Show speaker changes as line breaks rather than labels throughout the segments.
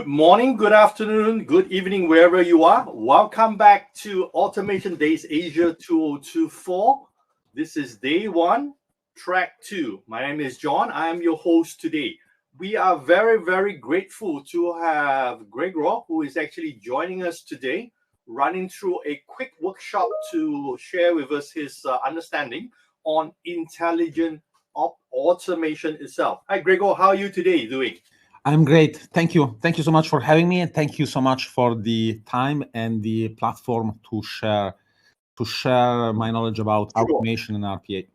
Good morning, good afternoon, good evening, wherever you are. Welcome back to Automation Days Asia 2024. This is day one, track two. My name is John. I am your host today. We are very grateful to have Gregor, who is actually joining us today, running through a quick workshop to share with us his understanding on intelligent automation itself. Hi, Gregor. How are you today doing?
I'm great. Thank you. Thank you so much for having me, and thank you so much for the time and the platform to share my knowledge about automation and RPA.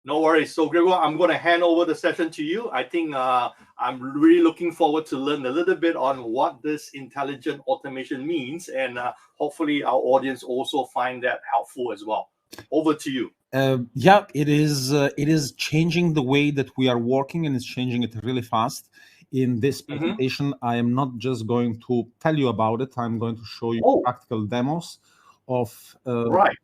No worries. So, Gregor, I'm going to hand over the session to you. I think I'm really looking forward to learn a little bit on what this intelligent automation means, and hopefully our audience also find that helpful as well. Over to you.
Yeah, it is changing the way that we are working, and it's changing it really fast. In this presentation, I am not just going to tell you about it. I'm going to show you practical demos of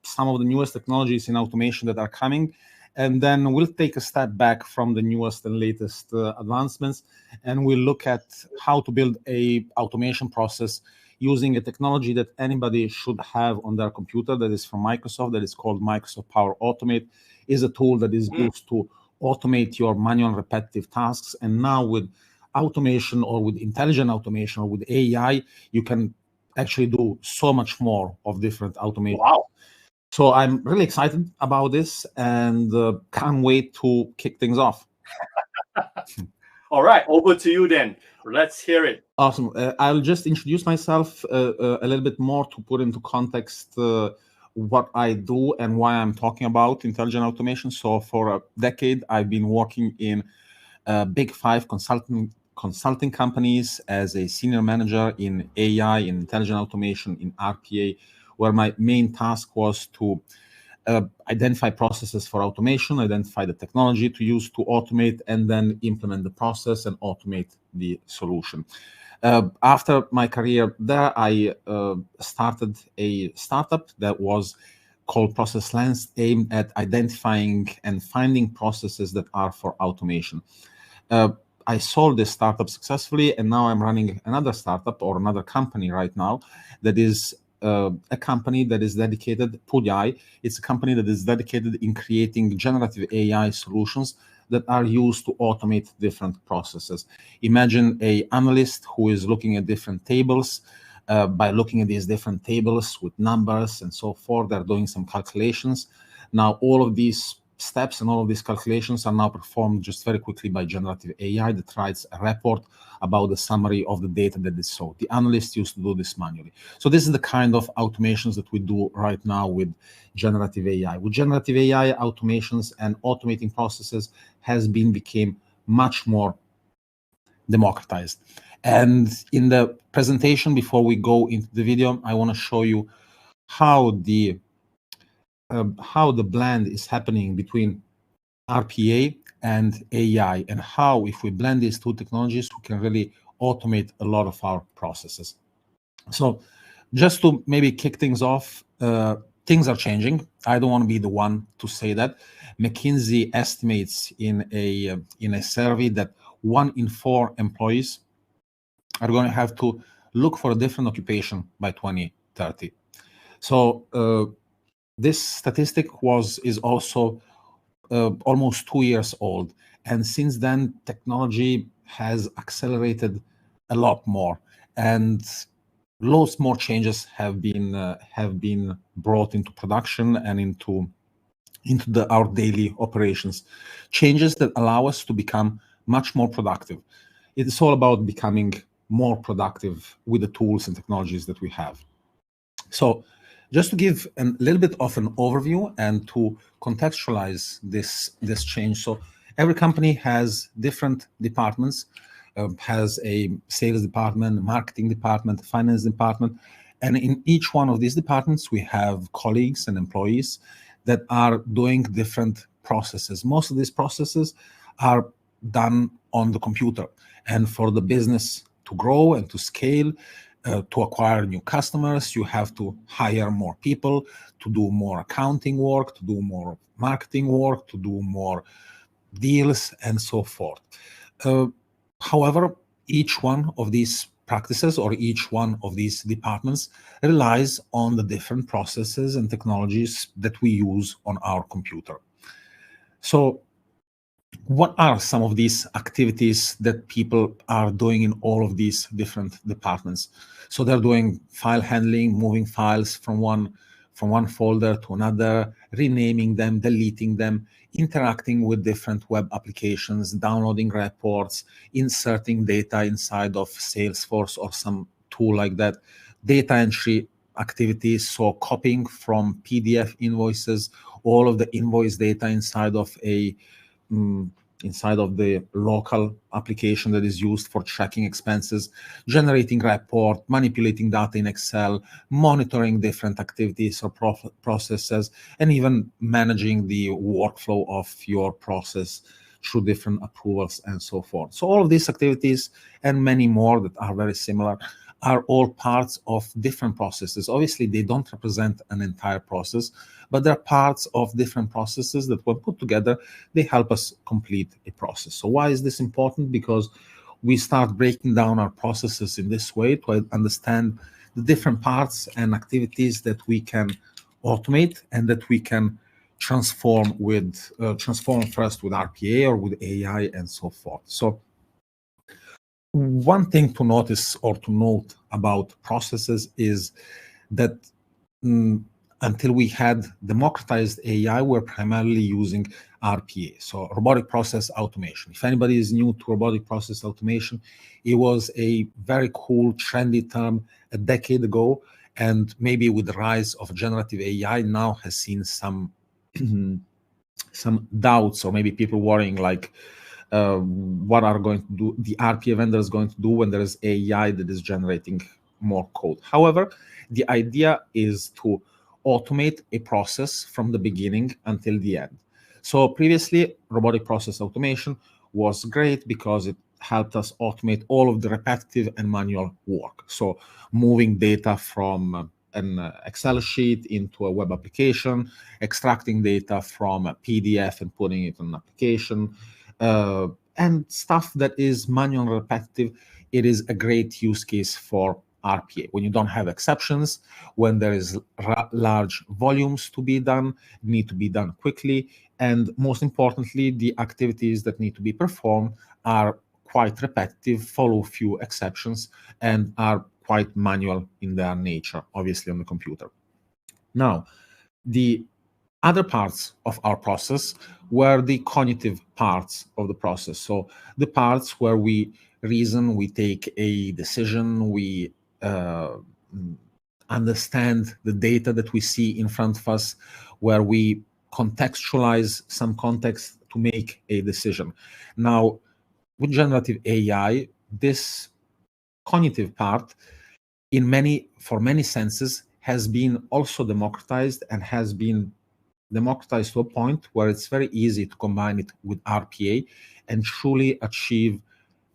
some of the newest technologies in automation that are coming. And then we'll take a step back from the newest and latest advancements, and we'll look at how to build a automation process using a technology that anybody should have on their computer that is from Microsoft, that is called Microsoft Power Automate. Is a tool that is used to automate your manual repetitive tasks. And now with automation, or with intelligent automation, or with AI, you can actually do so much more of different automation.
Wow.
So I'm really excited about this, and can't wait to kick things off.
All right, over to you then. Let's hear it.
Awesome. I'll just introduce myself a little bit more to put into context what I do and why I'm talking about intelligent automation. So for a decade, I've been working in big 5 consulting companies as a senior manager in AI, in intelligent automation, in RPA, where my main task was to identify processes for automation, identify the technology to use to automate, and then implement the process and automate the solution. After my career there, I started a startup that was called Process Lens, aimed at identifying and finding processes that are for automation. I sold this startup successfully, and now I'm running another startup, or another company right now, that is a company that is dedicated, Pudyai. It's a company that is dedicated in creating generative AI solutions that are used to automate different processes. Imagine an analyst who is looking at different tables. By looking at these different tables with numbers and so forth, they're doing some calculations. Now, all of these steps and all of these calculations are now performed just very quickly by generative AI that writes a report about the summary of the data that is sold. The analysts used to do this manually. So this is the kind of automations that we do right now with generative AI. With generative AI, automations and automating processes became much more democratized. And in the presentation, before we go into the video, I want to show you how the blend is happening between RPA and AI, and how, if we blend these two technologies, we can really automate a lot of our processes. So just to maybe kick things off, things are changing. I don't want to be the one to say that. McKinsey estimates in a survey that 1 in 4 employees are going to have to look for a different occupation by 2030. So this statistic is also almost 2 years old, and since then technology has accelerated a lot more, and lots more changes have been brought into production and into our daily operations. Changes that allow us to become much more productive. It's all about becoming more productive with the tools and technologies that we have. So just to give a little bit of an overview and to contextualize this change. So every company has different departments, has a sales department, a marketing department, a finance department. And in each one of these departments, we have colleagues and employees that are doing different processes. Most of these processes are done on the computer. And for the business to grow and to scale, to acquire new customers, you have to hire more people to do more accounting work, to do more marketing work, to do more deals, and so forth. However, each one of these practices or each one of these departments relies on the different processes and technologies that we use on our computer. So what are some of these activities that people are doing in all of these different departments? So they're doing file handling, moving files from one folder to another, renaming them, deleting them, interacting with different web applications, downloading reports, inserting data inside of Salesforce or some tool like that, data entry activities, so copying from PDF invoices, all of the invoice data inside of inside of the local application that is used for tracking expenses, generating report, manipulating data in Excel, monitoring different activities or processes, and even managing the workflow of your process through different approvals and so forth. So all of these activities and many more that are very similar are all parts of different processes. Obviously, they don't represent an entire process, but they're parts of different processes that when put together, they help us complete a process. So why is this important? Because we start breaking down our processes in this way to understand the different parts and activities that we can automate and that we can transform first with RPA or with AI and so forth. So one thing to notice or to note about processes is that until we had democratized AI, we're primarily using RPA, so robotic process automation. If anybody is new to robotic process automation, it was a very cool, trendy term a decade ago, and maybe with the rise of generative AI now has seen some some doubts, or maybe people worrying like, what are going to do the RPA vendors going to do when there is AI that is generating more code. However, the idea is to automate a process from the beginning until the end. So previously, robotic process automation was great because it helped us automate all of the repetitive and manual work. So moving data from an Excel sheet into a web application, extracting data from a PDF and putting it in an application, and stuff that is manual and repetitive. It is a great use case for RPA. When you don't have exceptions, when there is large volumes to be done, need to be done quickly, and most importantly, the activities that need to be performed are quite repetitive, follow few exceptions, and are quite manual in their nature, obviously on the computer. Now, the other parts of our process were the cognitive parts of the process. So the parts where we reason, we take a decision, we understand the data that we see in front of us, where we contextualize some context to make a decision. Now, with generative AI, this cognitive part, for many senses, has been also democratized and has been democratized to a point where it's very easy to combine it with RPA and truly achieve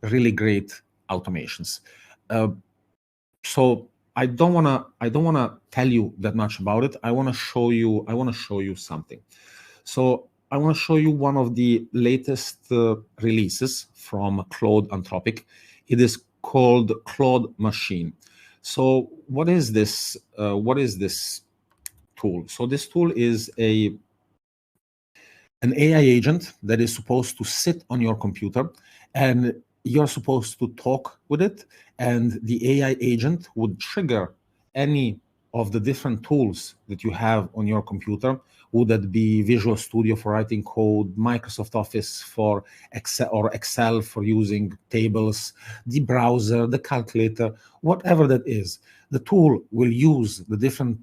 really great automations. So I don't wanna tell you that much about it. I wanna show you something. So I want to show you one of the latest releases from Claude Anthropic. It is called Claude Machine. So what is this? What is this tool? So this tool is an AI agent that is supposed to sit on your computer, and you're supposed to talk with it, and the AI agent would trigger any of the different tools that you have on your computer. Would that be Visual Studio for writing code, Microsoft Office for Excel, or Excel for using tables, the browser, the calculator, whatever that is. The tool will use the different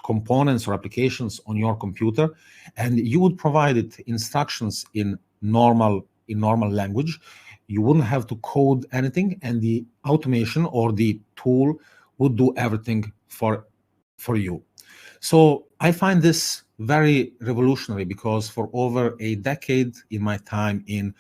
components or applications on your computer, and you would provide it instructions in normal language. You wouldn't have to code anything, and the automation or the tool would do everything for you. So I find this very revolutionary, because for over a decade in my time in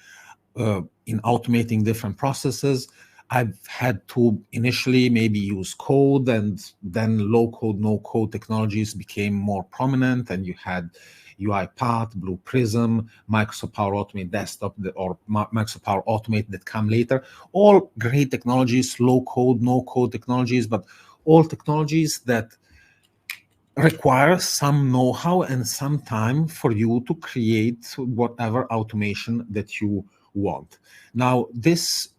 automating different processes, I've had to initially maybe use code, and then low code, no code technologies became more prominent, and you had UiPath, Blue Prism, Microsoft Power Automate Desktop, or Microsoft Power Automate that come later. All great technologies, low code, no code technologies, but all technologies that require some know-how and some time for you to create whatever automation that you want. Now, this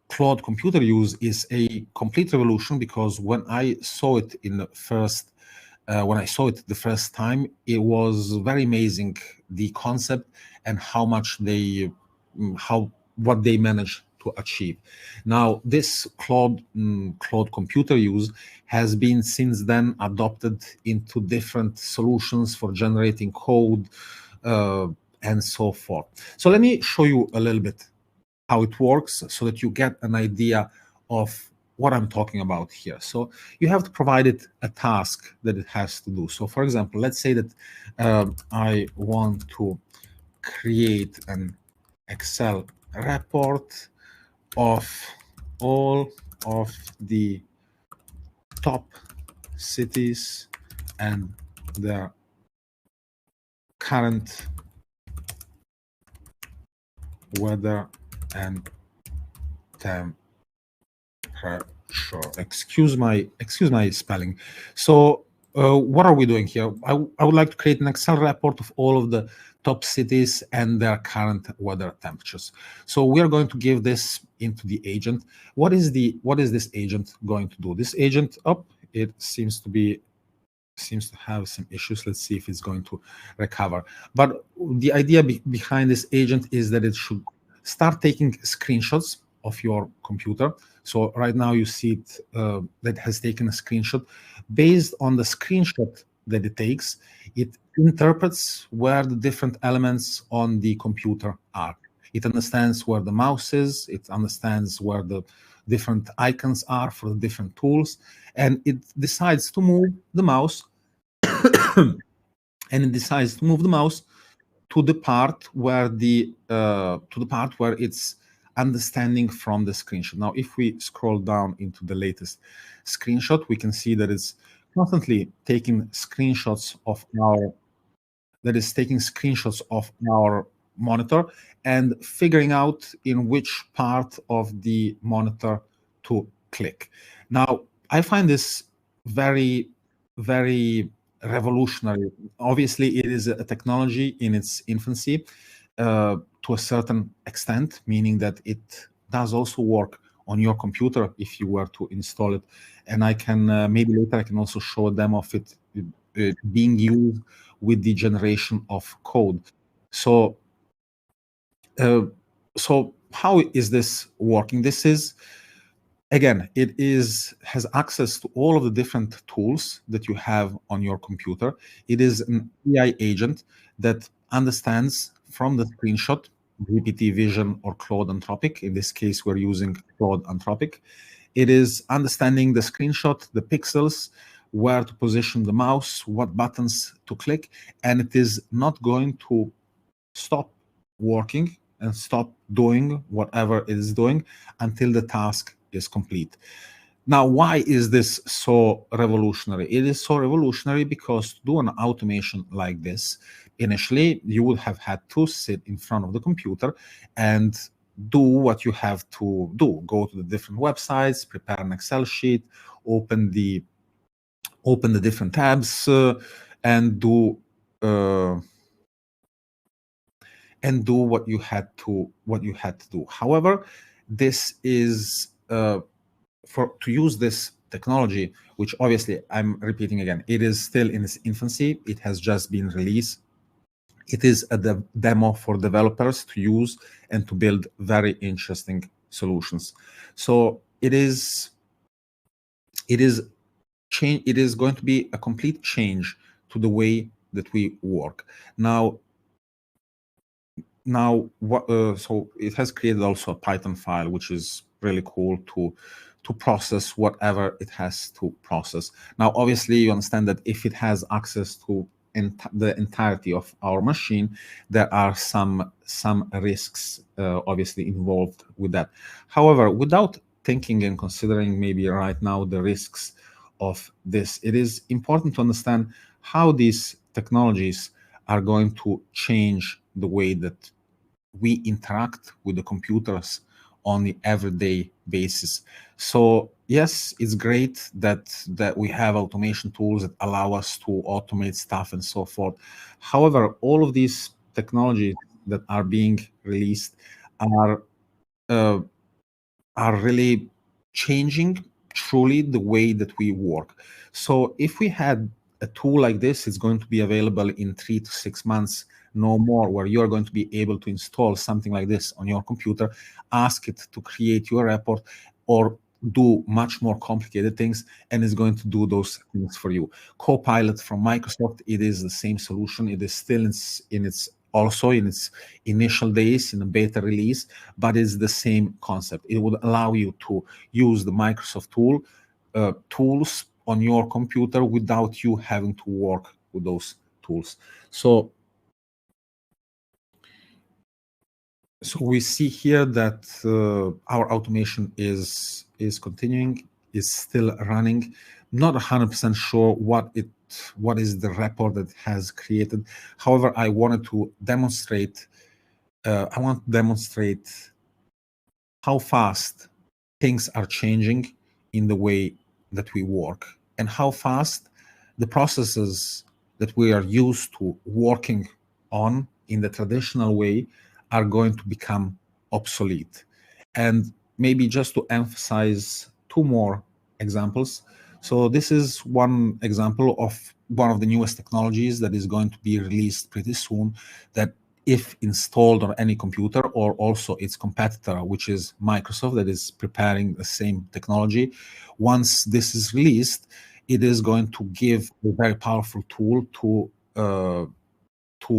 cloud computer use is a complete revolution, because when I saw it the first time, it was very amazing, the concept and what they managed to achieve. Now, this cloud computer use has been since then adopted into different solutions for generating code and so forth. So let me show you a little bit how it works so that you get an idea of what I'm talking about here. So you have to provide it a task that it has to do. So for example, let's say that I want to create an Excel report of all of the top cities and their current weather and temperature. Excuse my spelling. So what are we doing here? I would like to create an Excel report of all of the top cities and their current weather temperatures. So we are going to give this into the agent. What is this agent going to do? This agent, it seems to have some issues. Let's see if it's going to recover. But the idea behind this agent is that it should start taking screenshots of your computer. So right now you see it that has taken a screenshot. Based on the screenshot that it takes, it interprets where the different elements on the computer are. It understands where the mouse is. It understands where the different icons are for the different tools, and it decides to move the mouse to the part where it's understanding from the screenshot. Now, if we scroll down into the latest screenshot, we can see that it's constantly taking screenshots of our monitor and figuring out in which part of the monitor to click. Now, I find this very, very revolutionary. Obviously, it is a technology in its infancy to a certain extent, meaning that it does also work on your computer if you were to install it. And I can maybe later I can also show a demo of it being used with the generation of code. So how is this working? This is, again, it has access to all of the different tools that you have on your computer. It is an AI agent that understands from the screenshot GPT Vision or Claude Anthropic. In this case, we're using Claude Anthropic. It is understanding the screenshot, the pixels, where to position the mouse, what buttons to click, and it is not going to stop working and stop doing whatever it is doing until the task is complete. Now, why is this so revolutionary? It is so revolutionary because to do an automation like this, initially, you would have had to sit in front of the computer and do what you have to do. Go to the different websites, prepare an Excel sheet, open the different tabs, and do what you had to do. However, this is to use this technology, which obviously I'm repeating again, it is still in its infancy. It has just been released. It is a demo for developers to use and to build very interesting solutions. So it is going to be a complete change to the way that we work. Now, so it has created also a Python file, which is really cool to process whatever it has to process. Now, obviously, you understand that if it has access to the entirety of our machine, there are some risks obviously involved with that. However, without thinking and considering maybe right now the risks of this, it is important to understand how these technologies are going to change the way that we interact with the computers on the everyday basis. So yes, it's great that we have automation tools that allow us to automate stuff and so forth. However, all of these technologies that are being released are really changing truly the way that we work. So if we had a tool like this, it's going to be available in 3 to 6 months, no more, where you're going to be able to install something like this on your computer, ask it to create your report or do much more complicated things, and it's going to do those things for you. Copilot from Microsoft, it is the same solution. It is still in its initial days in a beta release, but it's the same concept. It would allow you to use the Microsoft tools on your computer without you having to work with those tools. So we see here that our automation is continuing, is still running. Not 100% sure what is the report that it has created. However, I wanted to demonstrate. I want to demonstrate how fast things are changing in the way that we work and how fast the processes that we are used to working on in the traditional way are going to become obsolete. And maybe just to emphasize two more examples. So this is one example of one of the newest technologies that is going to be released pretty soon, that if installed on any computer, or also its competitor, which is Microsoft, that is preparing the same technology. Once this is released, it is going to give a very powerful tool to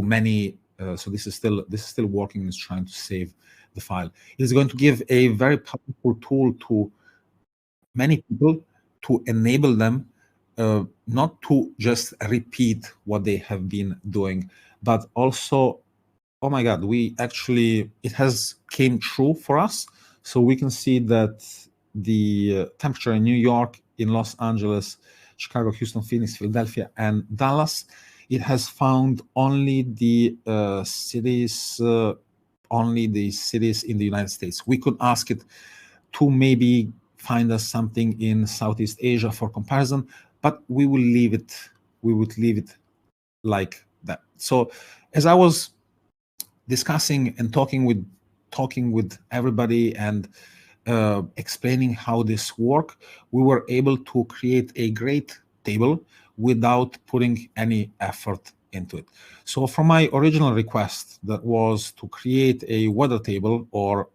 many. So this is still working. It's trying to save the file. It is going to give a very powerful tool to many people to enable them not to just repeat what they have been doing, but also, oh my God, it has came true for us. So we can see that the temperature in New York, in Los Angeles, Chicago, Houston, Phoenix, Philadelphia, and Dallas, it has found only the cities in the United States. We could ask it to maybe find us something in Southeast Asia for comparison, but we would leave it like that. So as I was discussing and talking with everybody and explaining how this work, we were able to create a great table without putting any effort into it. So from my original request, that was to create a weather table, or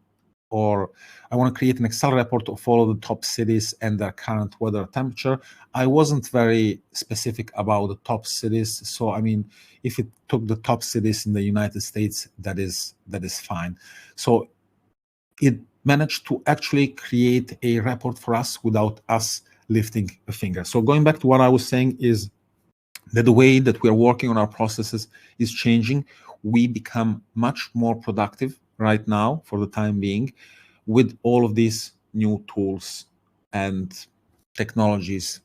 I want to create an Excel report of all of the top cities and their current weather temperature. I wasn't very specific about the top cities. So, I mean, if it took the top cities in the United States, that is fine. So it managed to actually create a report for us without us lifting a finger. So going back to what I was saying is that the way that we are working on our processes is changing. We become much more productive right now for the time being with all of these new tools and technologies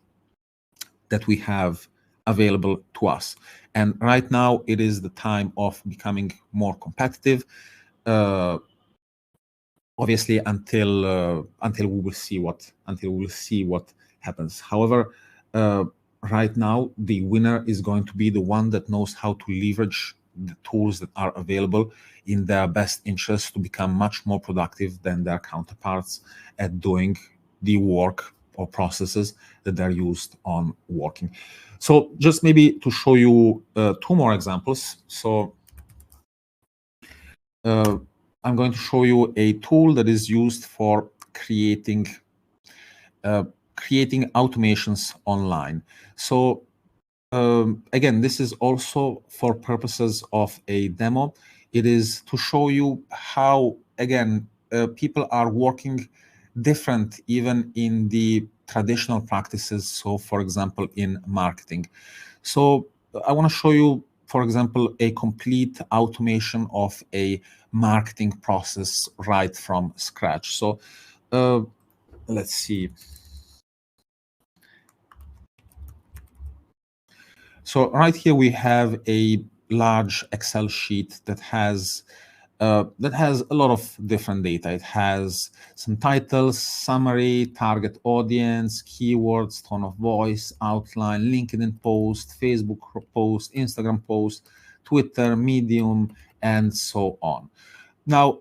that we have available to us. And right now it is the time of becoming more competitive, obviously until we will see what happens. However, right now the winner is going to be the one that knows how to leverage the tools that are available in their best interest to become much more productive than their counterparts at doing the work or processes that they're used on working. So just maybe to show you two more examples. So I'm going to show you a tool that is used for creating automations online. So again, this is also for purposes of a demo. It is to show you how, again, people are working different even in the traditional practices. So for example, in marketing. So I want to show you, for example, a complete automation of a marketing process right from scratch. So let's see. So right here we have a large Excel sheet that has a lot of different data. It has some titles, summary, target audience, keywords, tone of voice, outline, LinkedIn post, Facebook post, Instagram post, Twitter, Medium, and so on. Now,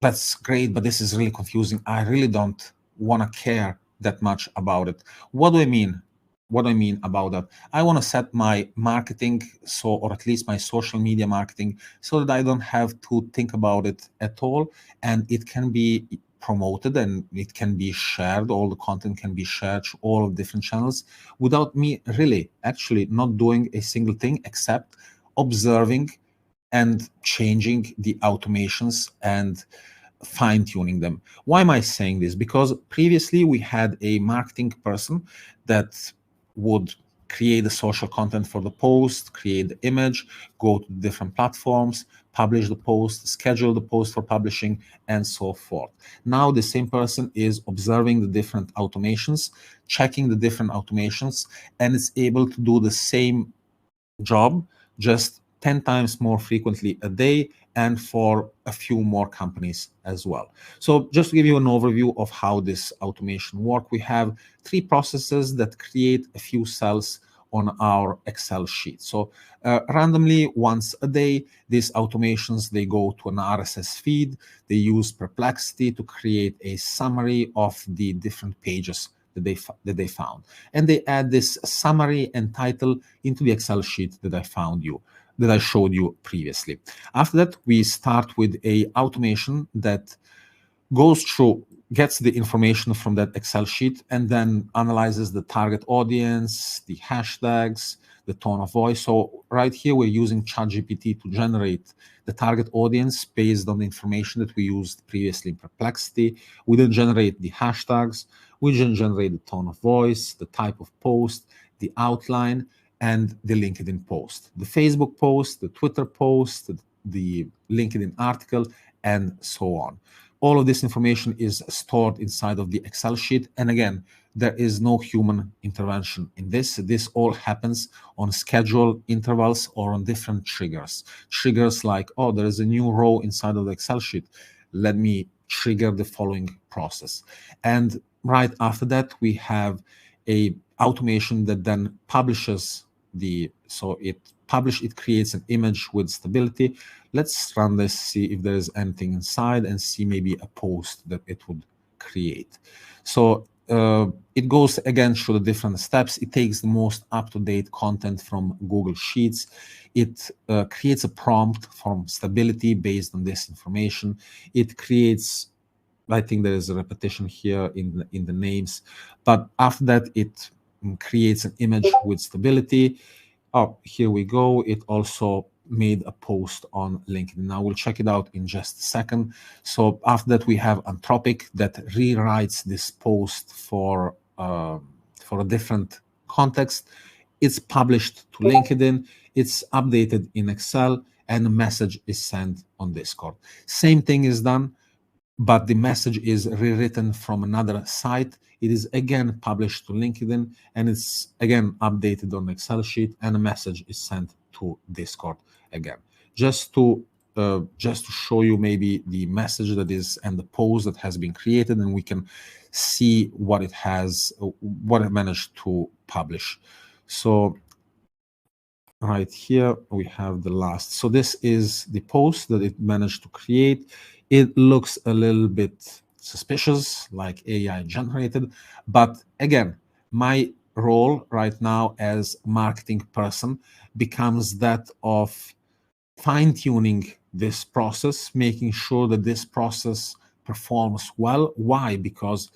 that's great, but this is really confusing. I really don't want to care that much about it. What do I mean? What do I mean about that? I want to set my marketing, or at least my social media marketing, so that I don't have to think about it at all, and it can be promoted and it can be shared. All the content can be shared to all of different channels without me really actually not doing a single thing except observing and changing the automations and fine-tuning them. Why am I saying this? Because previously we had a marketing person that would create the social content for the post, create the image, go to different platforms, publish the post, schedule the post for publishing, and so forth. Now the same person is observing the different automations, checking the different automations, and is able to do the same job, just 10 times more frequently a day, and for a few more companies as well. So just to give you an overview of how this automation works, we have 3 processes that create a few cells on our Excel sheet. So randomly, once a day, these automations, they go to an RSS feed. They use Perplexity to create a summary of the different pages that they found, and they add this summary and title into the Excel sheet that I showed you previously. After that, we start with a automation that goes through, gets the information from that Excel sheet, and then analyzes the target audience, the hashtags, the tone of voice. So right here, we're using ChatGPT to generate the target audience based on the information that we used previously in Perplexity. We then generate the hashtags. We then generate the tone of voice, the type of post, the outline, and the LinkedIn post, the Facebook post, the Twitter post, the LinkedIn article, and so on. All of this information is stored inside of the Excel sheet. And again, there is no human intervention in this. This all happens on scheduled intervals or on different triggers. Triggers like, oh, there is a new row inside of the Excel sheet. Let me trigger the following process. And right after that, we have a automation that then publishes it creates an image with stability. Let's run this, see if there is anything inside, and see maybe a post that it would create. So it goes again through the different steps. It takes the most up-to-date content from Google Sheets. It creates a prompt from stability based on this information. It creates, I think there is a repetition here in the names, but after that it creates an image with stability. Oh, here we go. It also made a post on LinkedIn. Now we'll check it out in just a second. So after that, we have Anthropic that rewrites this post for a different context. It's published to LinkedIn. It's updated in Excel, and a message is sent on Discord. Same thing is done, but the message is rewritten from another site. It is again published to LinkedIn, and it's again updated on Excel sheet, and a message is sent to Discord again. Just to show you maybe the message that is and the post that has been created, and we can see what it managed to publish. So right here we have the last. So this is the post that it managed to create. It looks a little bit suspicious, like AI generated, but again, my role right now as marketing person becomes that of fine-tuning this process, making sure that this process performs well. Why? Because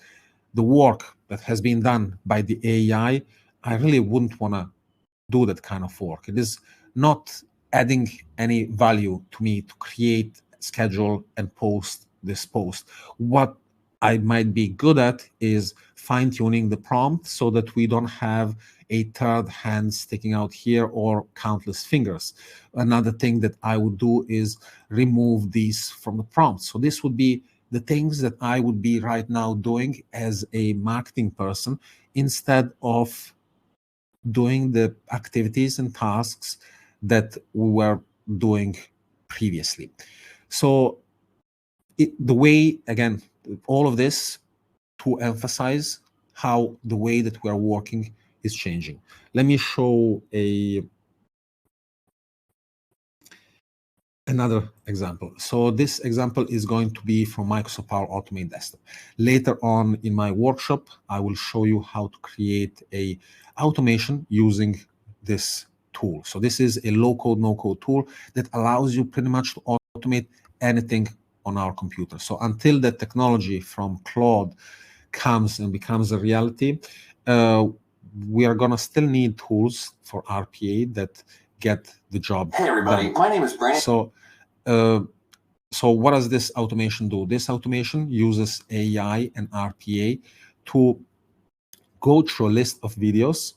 the work that has been done by the AI, I really wouldn't want to do that kind of work. It is not adding any value to me to create, schedule, and post this post. What I might be good at is fine-tuning the prompt so that we don't have a third hand sticking out here or countless fingers. Another thing that I would do is remove these from the prompt. So this would be the things that I would be right now doing as a marketing person, instead of doing the activities and tasks that we were doing previously. So the way, again, all of this to emphasize how the way that we are working is changing. Let me show another example. So this example is going to be from Microsoft Power Automate Desktop. Later on in my workshop, I will show you how to create a automation using this tool. So this is a low-code, no-code tool that allows you pretty much to automate anything on our computer. So until the technology from Claude comes and becomes a reality, we are going to still need tools for RPA that get the job done.
Hey everybody, my name is Brandon.
So what does this automation do? This automation uses AI and RPA to go through a list of videos,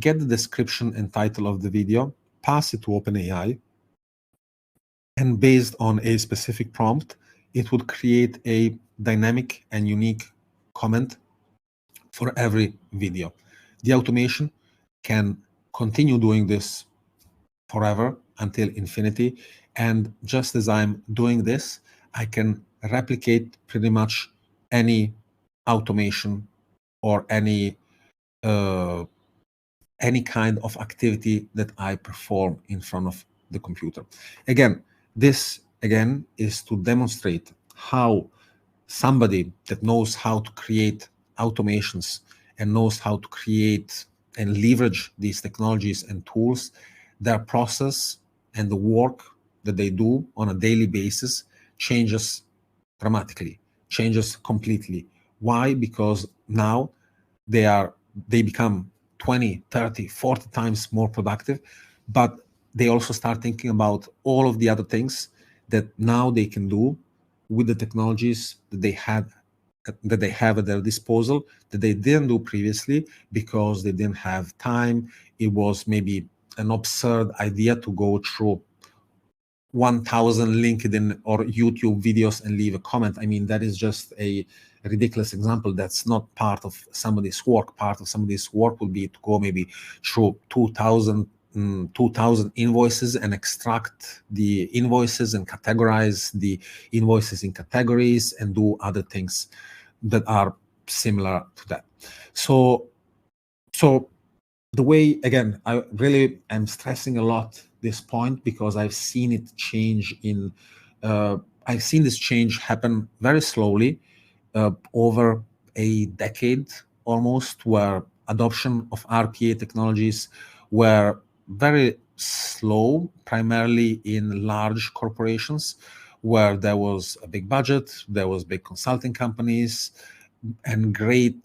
get the description and title of the video, pass it to OpenAI, and based on a specific prompt, it would create a dynamic and unique comment for every video. The automation can continue doing this forever until infinity. And just as I'm doing this, I can replicate pretty much any automation or any kind of activity that I perform in front of the computer. Again, this is to demonstrate how somebody that knows how to create automations and knows how to create and leverage these technologies and tools, their process and the work that they do on a daily basis changes dramatically, changes completely. Why? Because now they become 20, 30, 40 times more productive, but they also start thinking about all of the other things that now they can do with the technologies that they have at their disposal that they didn't do previously because they didn't have time. It was maybe an absurd idea to go through 1,000 LinkedIn or YouTube videos and leave a comment. I mean, that is just a ridiculous example. That's not part of somebody's work. Part of somebody's work would be to go maybe through 2,000 invoices and extract the invoices and categorize the invoices in categories and do other things that are similar to that. So the way, again, I really am stressing a lot this point because I've seen it change I've seen this change happen very slowly over a decade almost, where adoption of RPA technologies were very slow, primarily in large corporations where there was a big budget, there was big consulting companies, and great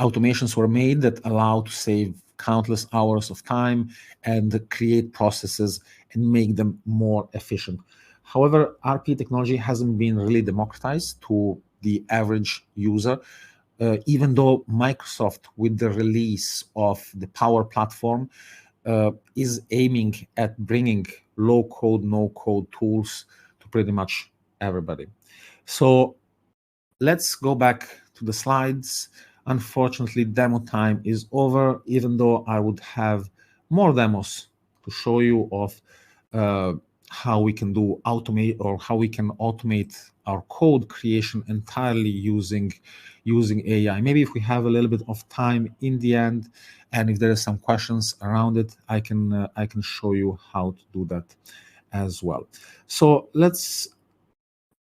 automations were made that allow to save countless hours of time and create processes and make them more efficient. However, RPA technology hasn't been really democratized to the average user, even though Microsoft, with the release of the Power Platform, is aiming at bringing low-code, no-code tools to pretty much everybody. So let's go back to the slides. Unfortunately, demo time is over, even though I would have more demos to show you of how we can automate our code creation entirely using AI. Maybe if we have a little bit of time in the end, and if there are some questions around it, I can show you how to do that as well. So let's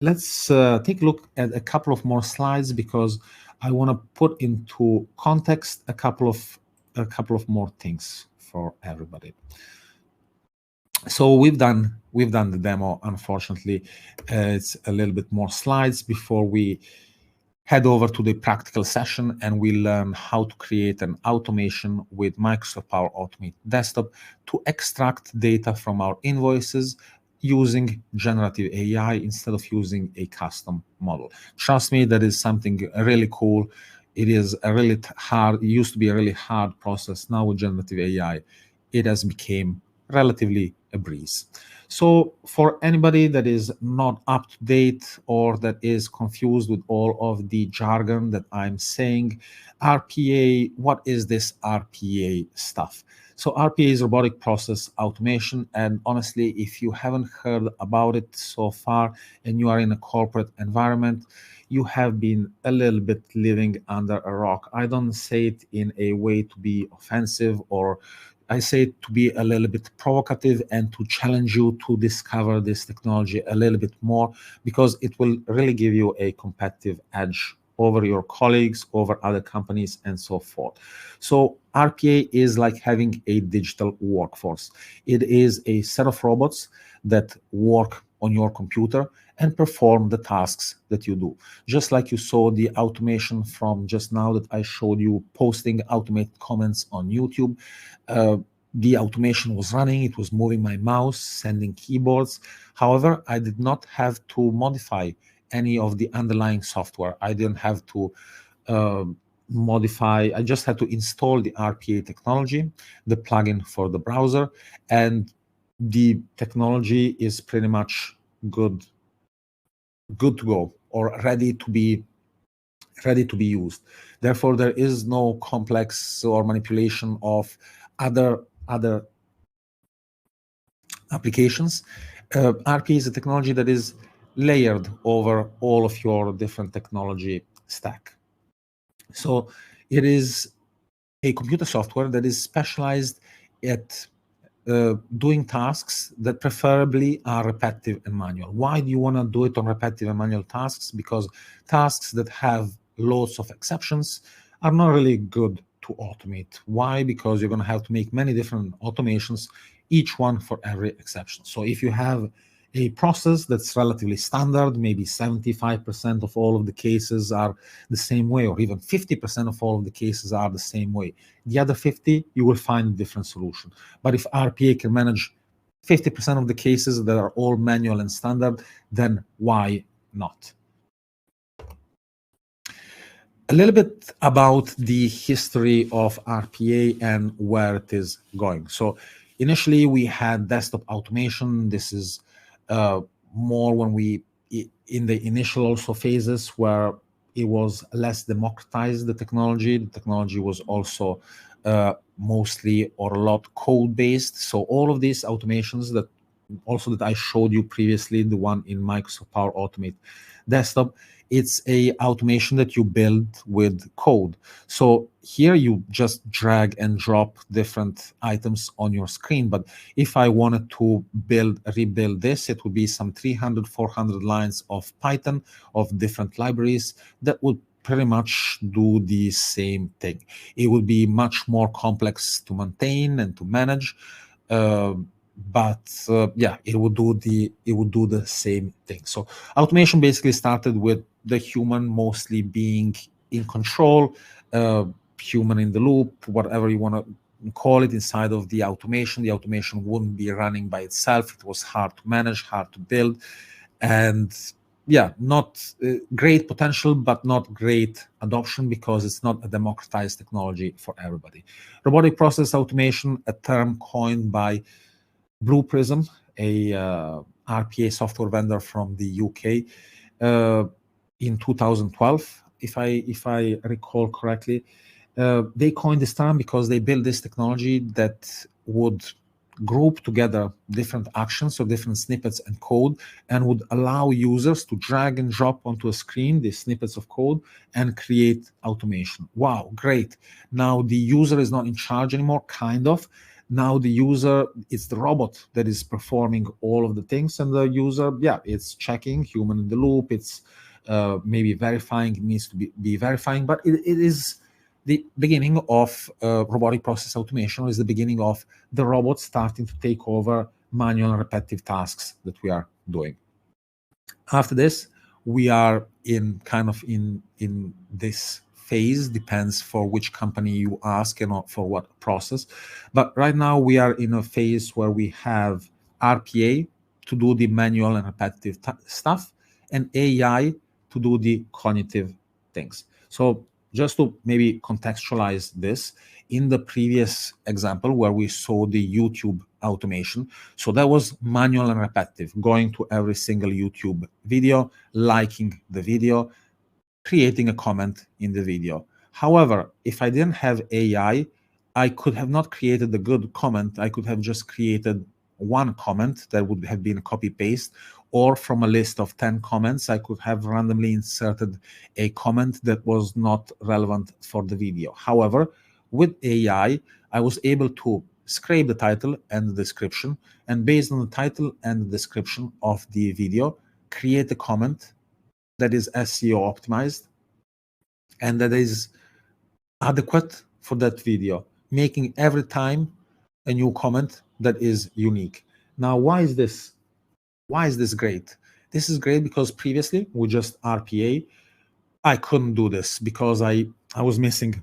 take a look at a couple of more slides because I want to put into context a couple of more things for everybody. So we've done the demo. Unfortunately, it's a little bit more slides before we head over to the practical session, and we learn how to create an automation with Microsoft Power Automate Desktop to extract data from our invoices using generative AI instead of using a custom model. Trust me, that is something really cool. It is a really hard, it used to be a really hard process. Now with generative AI, it has become relatively a breeze. So for anybody that is not up to date or that is confused with all of the jargon that I'm saying, RPA, what is this RPA stuff? So RPA is robotic process automation. And honestly, if you haven't heard about it so far and you are in a corporate environment, you have been a little bit living under a rock. I don't say it in a way to be offensive, or I say it to be a little bit provocative and to challenge you to discover this technology a little bit more, because it will really give you a competitive edge over your colleagues, over other companies, and so forth. So RPA is like having a digital workforce. It is a set of robots that work on your computer and perform the tasks that you do. Just like you saw the automation from just now that I showed you, posting automated comments on YouTube. The automation was running, it was moving my mouse, sending keyboards. However, I did not have to modify any of the underlying software. I didn't have to modify, I just had to install the RPA technology, the plugin for the browser, and the technology is pretty much good to go, or ready to be used. Therefore, there is no complex or manipulation of other applications. RPA is a technology that is layered over all of your different technology stack. So it is a computer software that is specialized at doing tasks that preferably are repetitive and manual. Why do you want to do it on repetitive and manual tasks? Because tasks that have lots of exceptions are not really good to automate. Why? Because you're going to have to make many different automations, each one for every exception. So if you have a process that's relatively standard, maybe 75% of all of the cases are the same way, or even 50% of all of the cases are the same way. The other 50, you will find a different solution. But if RPA can manage 50% of the cases that are all manual and standard, then why not? A little bit about the history of RPA and where it is going. So initially we had desktop automation. This is more when we, in the initial also phases where it was less democratized, the technology. The technology was also mostly or a lot code-based. So all of these automations that I showed you previously, the one in Microsoft Power Automate Desktop, it's a automation that you build with code. So here you just drag and drop different items on your screen. But if I wanted to rebuild this, it would be some 300, 400 lines of Python of different libraries that would pretty much do the same thing. It would be much more complex to maintain and to manage. But it would do the same thing. So automation basically started with the human mostly being in control, human in the loop, whatever you want to call it, inside of the automation. The automation wouldn't be running by itself. It was hard to manage, hard to build, and not great potential, but not great adoption, because it's not a democratized technology for everybody. Robotic process automation, a term coined by Blue Prism, a RPA software vendor from the UK, in 2012, if I recall correctly. They coined this term because they built this technology that would group together different actions or different snippets and code, and would allow users to drag and drop onto a screen these snippets of code and create automation. Wow, great. Now the user is not in charge anymore, kind of. Now the user, it's the robot that is performing all of the things, and the user, it's checking, human in the loop, it's maybe verifying, it needs to be verifying, but it is the beginning of robotic process automation, is the beginning of the robot starting to take over manual and repetitive tasks that we are doing. After this, we are in this phase, depends for which company you ask and for what process. But right now we are in a phase where we have RPA to do the manual and repetitive stuff, and AI to do the cognitive things. So just to maybe contextualize this, in the previous example where we saw the YouTube automation. So that was manual and repetitive, going to every single YouTube video, liking the video, creating a comment in the video. However, if I didn't have AI, I could have not created a good comment. I could have just created one comment that would have been copy paste, or from a list of 10 comments, I could have randomly inserted a comment that was not relevant for the video. However, with AI, I was able to scrape the title and the description, and based on the title and the description of the video, create a comment that is SEO optimized and that is adequate for that video, making every time a new comment that is unique. Now, why is this? Why is this great? This is great because previously with just RPA, I couldn't do this because I was missing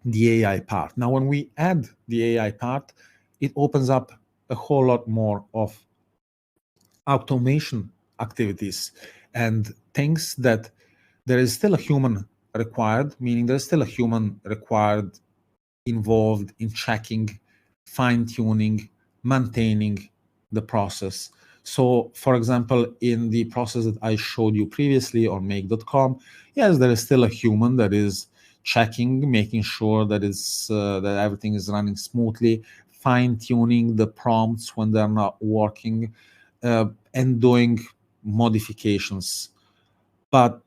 the AI part. Now, when we add the AI part, it opens up a whole lot more of automation activities and things that there is still a human required, meaning there's still a human required involved in checking, fine-tuning, maintaining the process. So, for example, in the process that I showed you previously on make.com, yes, there is still a human that is checking, making sure that that everything is running smoothly, fine-tuning the prompts when they're not working, and doing modifications. But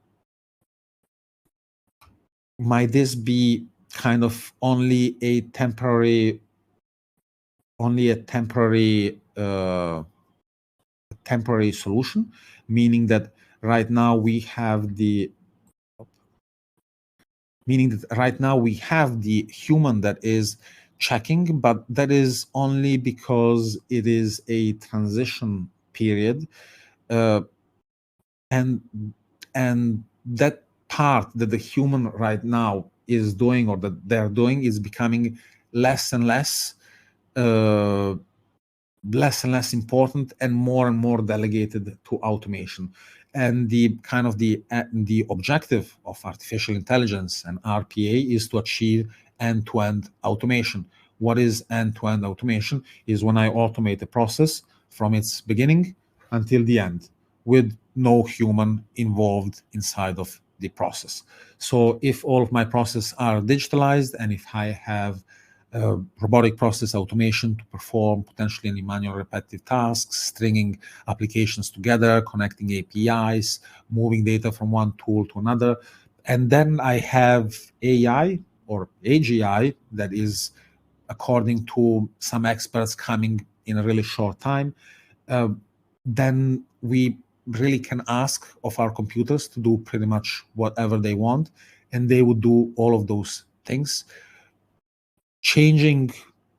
might this be kind of only a temporary solution, meaning that right now we have the human that is checking, but that is only because it is a transition period, and that part that the human right now is doing or that they're doing is becoming less and less important and more delegated to automation. And the objective of artificial intelligence and RPA is to achieve end-to-end automation. What is end-to-end automation? Is when I automate a process from its beginning until the end with no human involved inside of the process. So if all of my processes are digitalized and if I have robotic process automation to perform potentially any manual repetitive tasks, stringing applications together, connecting APIs, moving data from one tool to another. And then I have AI or AGI that is, according to some experts, coming in a really short time. Then we really can ask of our computers to do pretty much whatever they want, and they would do all of those things, changing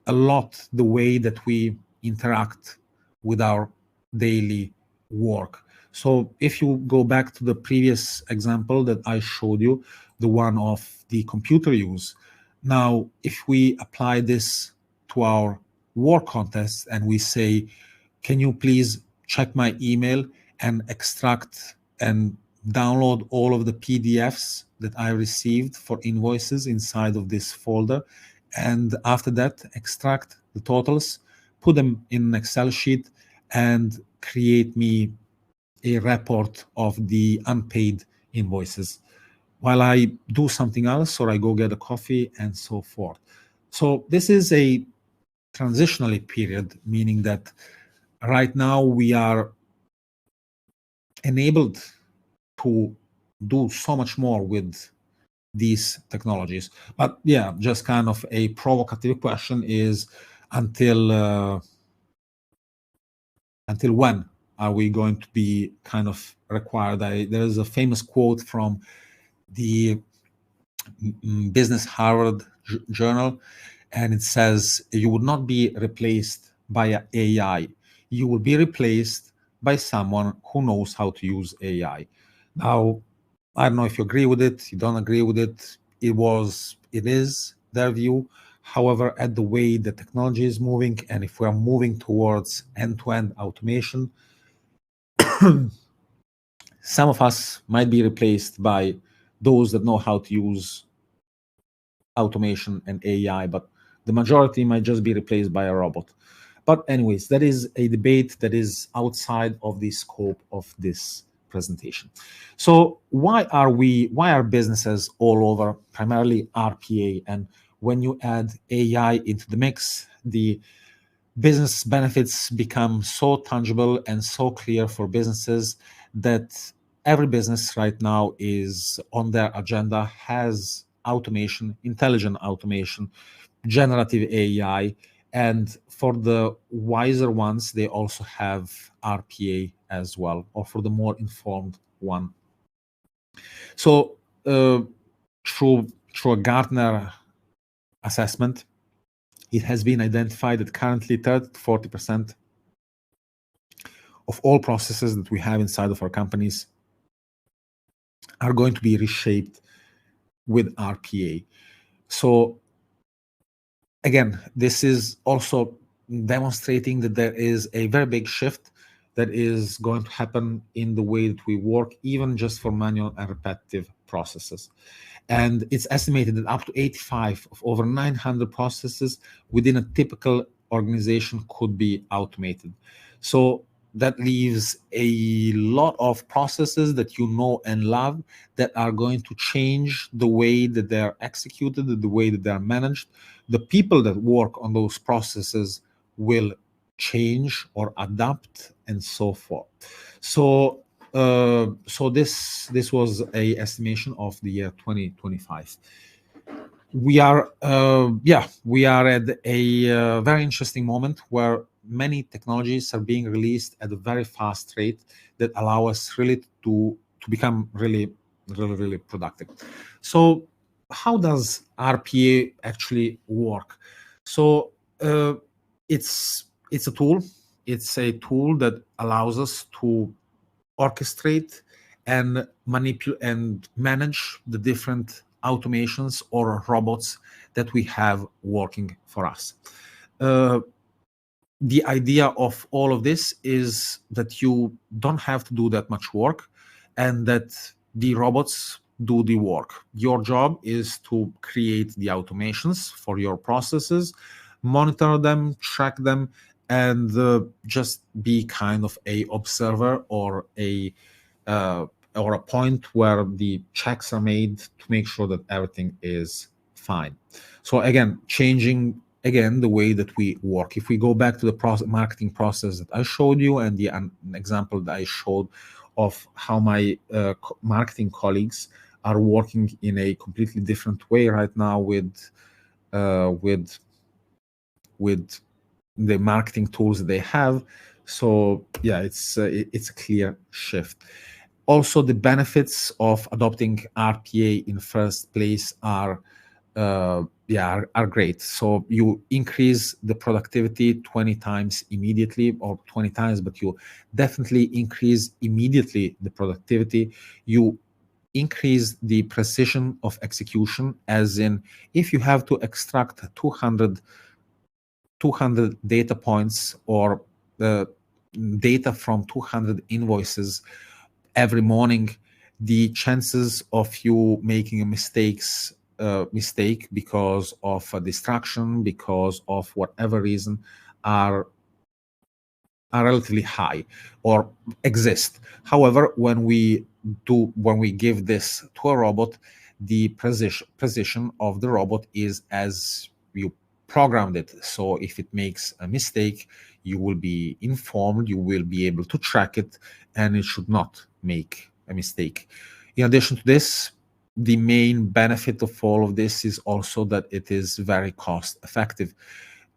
a lot the way that we interact with our daily work. So if you go back to the previous example that I showed you, the one of the computer use, now if we apply this to our work context and we say, can you please check my email and extract and download all of the PDFs that I received for invoices inside of this folder, and after that extract the totals, put them in an Excel sheet, and create me a report of the unpaid invoices while I do something else or I go get a coffee and so forth. So this is a transitional period, meaning that right now we are enabled to do so much more with these technologies. But yeah, just kind of a provocative question is, until when are we going to be kind of required? There's a famous quote from the Business Harvard Journal, and it says, you would not be replaced by AI. You will be replaced by someone who knows how to use AI. Now, I don't know if you agree with it, you don't agree with it. It is their view. However, at the way the technology is moving, and if we are moving towards end-to-end automation, some of us might be replaced by those that know how to use automation and AI, but the majority might just be replaced by a robot. But anyways, that is a debate that is outside of the scope of this presentation. So why are businesses all over, primarily RPA? And when you add AI into the mix, the business benefits become so tangible and so clear for businesses that every business right now is on their agenda, has automation, intelligent automation, generative AI, and for the wiser ones, they also have RPA as well, or for the more informed one. So through a Gartner assessment, it has been identified that currently 30 to 40% of all processes that we have inside of our companies are going to be reshaped with RPA. So again, this is also demonstrating that there is a very big shift that is going to happen in the way that we work, even just for manual and repetitive processes. And it's estimated that up to 85 of over 900 processes within a typical organization could be automated. So that leaves a lot of processes that you know and love that are going to change the way that they're executed, the way that they're managed. The people that work on those processes will change or adapt and so forth. So this was a estimation of the year 2025. We are at a very interesting moment where many technologies are being released at a very fast rate that allow us really to become really productive. So how does RPA actually work? So it's a tool. It's a tool that allows us to orchestrate and manipulate and manage the different automations or robots that we have working for us. The idea of all of this is that you don't have to do that much work and that the robots do the work. Your job is to create the automations for your processes, monitor them, track them, and just be kind of a observer or a point where the checks are made to make sure that everything is fine. So again, changing the way that we work. If we go back to the marketing process that I showed you and the example that I showed of how my marketing colleagues are working in a completely different way right now with the marketing tools that they have. So yeah, it's a clear shift. Also, the benefits of adopting RPA in first place are great. So you increase the productivity 20 times immediately, or 20 times, but you definitely increase immediately the productivity. You increase the precision of execution, as in if you have to extract 200 data points or data from 200 invoices every morning, the chances of you making a mistake because of a distraction, because of whatever reason, are relatively high or exist. However, when we give this to a robot, the precision of the robot is as you programmed it. So if it makes a mistake, you will be informed, you will be able to track it, and it should not make a mistake. In addition to this, the main benefit of all of this is also that it is very cost effective.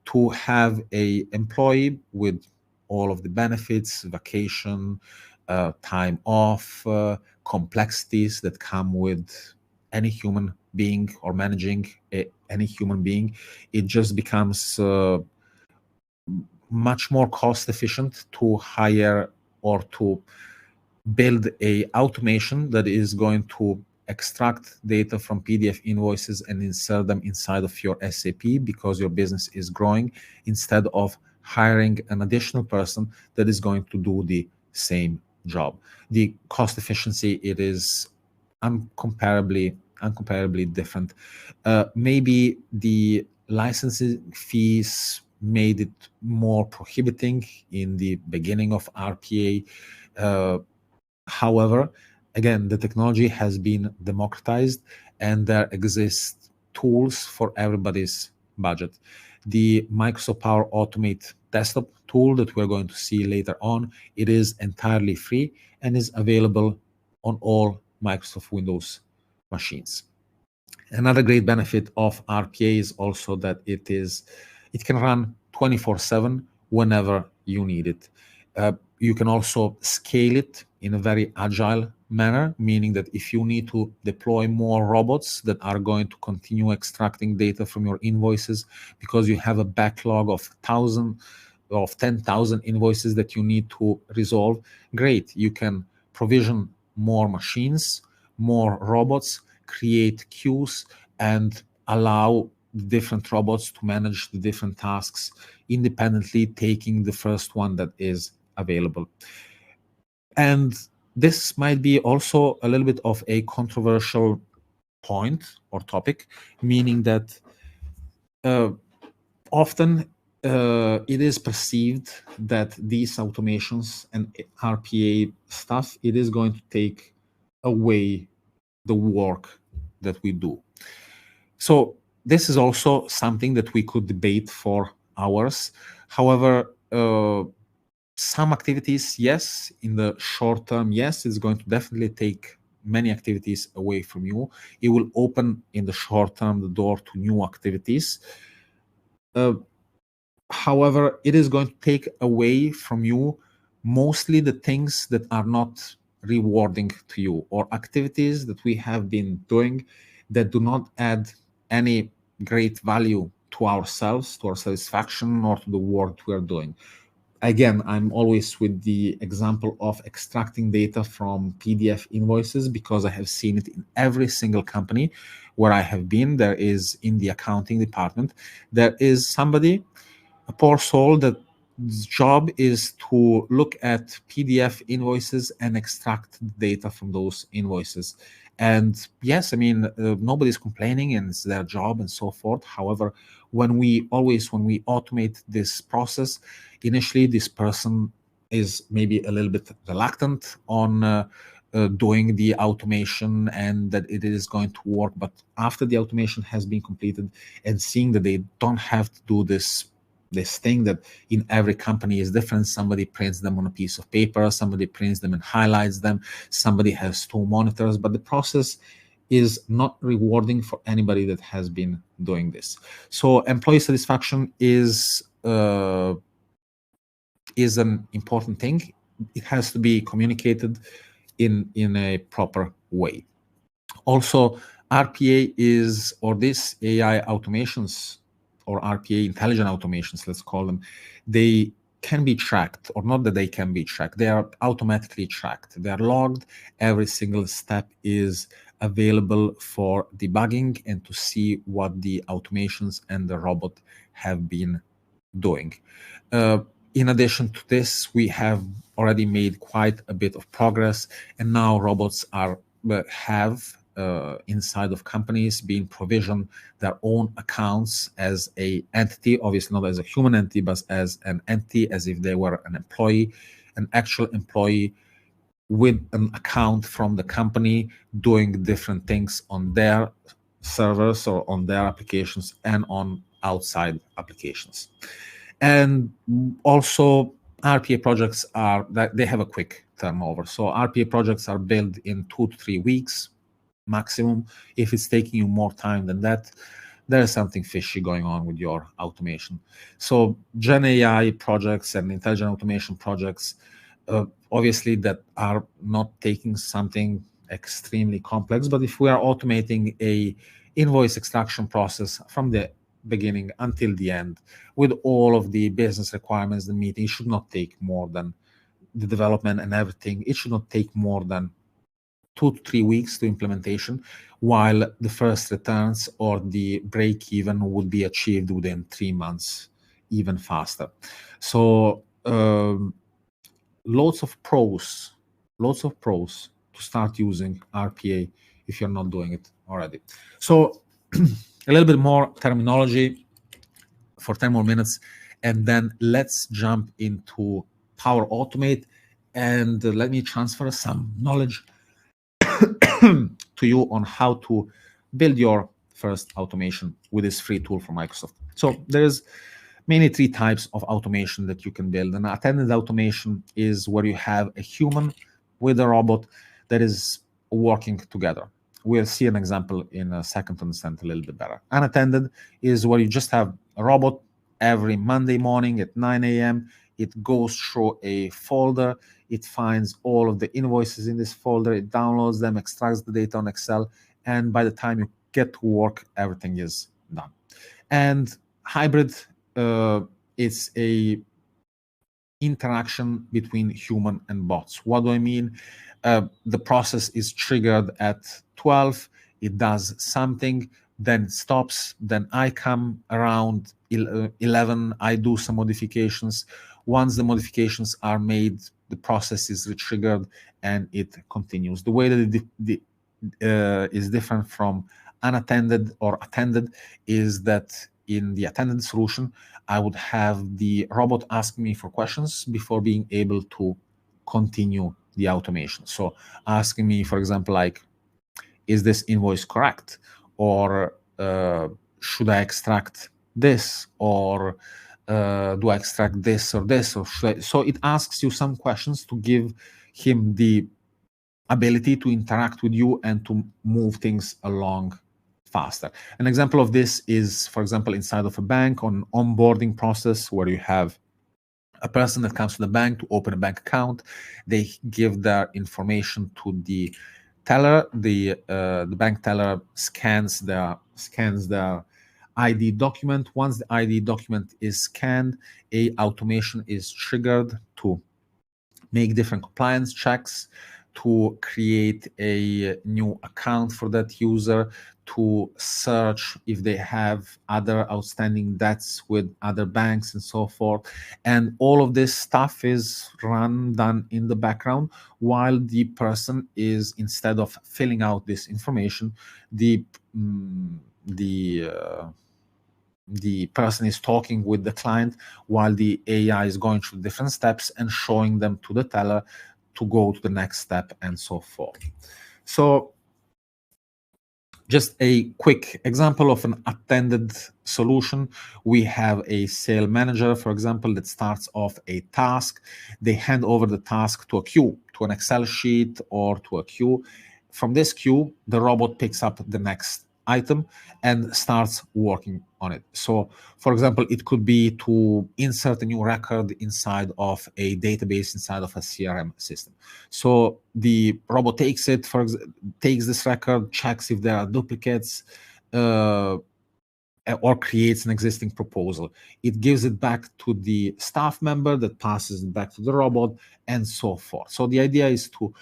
To have a employee with all of the benefits, vacation, time off, complexities that come with any human being or managing any human being, it just becomes much more cost efficient to hire or to build a automation that is going to extract data from PDF invoices and insert them inside of your SAP because your business is growing, instead of hiring an additional person that is going to do the same job. The cost efficiency, it is incomparably incomparably different. Maybe the licensing fees made it more prohibiting in the beginning of RPA. However, again, the technology has been democratized and there exist tools for everybody's budget. The Microsoft Power Automate desktop tool that we're going to see later on, it is entirely free and is available on all Microsoft Windows machines. Another great benefit of RPA is also that it can run 24/7 whenever you need it. You can also scale it in a very agile manner, meaning that if you need to deploy more robots that are going to continue extracting data from your invoices because you have a backlog of 10,000 invoices that you need to resolve, great. You can provision more machines, more robots, create queues, and allow the different robots to manage the different tasks independently, taking the first one that is available. And this might be also a little bit of a controversial point or topic, meaning that often it is perceived that these automations and RPA stuff, it is going to take away the work that we do. So this is also something that we could debate for hours. However, some activities, yes, in the short term, yes, it's going to definitely take many activities away from you. It will open in the short term the door to new activities. However, it is going to take away from you mostly the things that are not rewarding to you, or activities that we have been doing that do not add any great value to ourselves, to our satisfaction, or to the work we are doing. Again, I'm always with the example of extracting data from PDF invoices because I have seen it in every single company where I have been. There is in the accounting department, there is somebody, a poor soul, that his job is to look at PDF invoices and extract data from those invoices. And yes, I mean, nobody's complaining and it's their job and so forth. However, when we automate this process, initially this person is maybe a little bit reluctant on doing the automation and that it is going to work. But after the automation has been completed and seeing that they don't have to do this thing that in every company is different. Somebody prints them on a piece of paper, somebody prints them and highlights them, somebody has 2 monitors, but the process is not rewarding for anybody that has been doing this. So employee satisfaction is an important thing. It has to be communicated in a proper way. Also, RPA is, or this AI automations, or RPA intelligent automations, let's call them, they can be tracked, or not that they can be tracked, they are automatically tracked. They are logged. Every single step is available for debugging and to see what the automations and the robot have been doing. In addition to this, we have already made quite a bit of progress, and now robots have inside of companies being provisioned their own accounts as a entity, obviously not as a human entity, but as an entity, as if they were an employee, an actual employee with an account from the company doing different things on their servers or on their applications and on outside applications. And also RPA projects they have a quick turnover. So RPA projects are built in 2 to 3 weeks maximum. If it's taking you more time than that, there is something fishy going on with your automation. So Gen AI projects and intelligent automation projects, obviously that are not taking something extremely complex, but if we are automating a invoice extraction process from the beginning until the end with all of the business requirements, the meeting should not take more than the development and everything. It should not take more than 2 to 3 weeks to implementation, while the first returns or the break even would be achieved within 3 months, even faster. So lots of pros to start using RPA if you're not doing it already. So a little bit more terminology for 10 more minutes, and then let's jump into Power Automate, and let me transfer some knowledge to you on how to build your first automation with this free tool from Microsoft. So there's mainly three types of automation that you can build. An attended automation is where you have a human with a robot that is working together. We'll see an example in a second to understand a little bit better. Unattended is where you just have a robot every Monday morning at 9 a.m. It goes through a folder. It finds all of the invoices in this folder. It downloads them, extracts the data on Excel, and by the time you get to work, everything is done. And hybrid, it's a interaction between human and bots. What do I mean? The process is triggered at 12. It does something, then it stops. Then I come around 11. I do some modifications. Once the modifications are made, the process is retriggered and it continues. The way that it is different from unattended or attended is that in the attended solution, I would have the robot ask me for questions before being able to continue the automation. So asking me, for example, like, is this invoice correct? Or should I extract this? Or do I extract this or this? Or should I? So it asks you some questions to give him the ability to interact with you and to move things along faster. An example of this is, for example, inside of a bank on onboarding process where you have a person that comes to the bank to open a bank account. They give their information to the teller. The bank teller scans their ID document. Once the ID document is scanned, a automation is triggered to make different compliance checks, to create a new account for that user, to search if they have other outstanding debts with other banks and so forth. And all of this stuff is done in the background while the person is, instead of filling out this information, the person is talking with the client while the AI is going through different steps and showing them to the teller to go to the next step and so forth. So just a quick example of an attended solution. We have a sale manager, for example, that starts off a task. They hand over the task to a queue, to an Excel sheet or to a queue. From this queue, the robot picks up the next item and starts working on it. So, for example, it could be to insert a new record inside of a database, inside of a CRM system. So the robot takes this record, checks if there are duplicates, or creates an existing proposal. It gives it back to the staff member that passes it back to the robot, and so forth. So the idea is to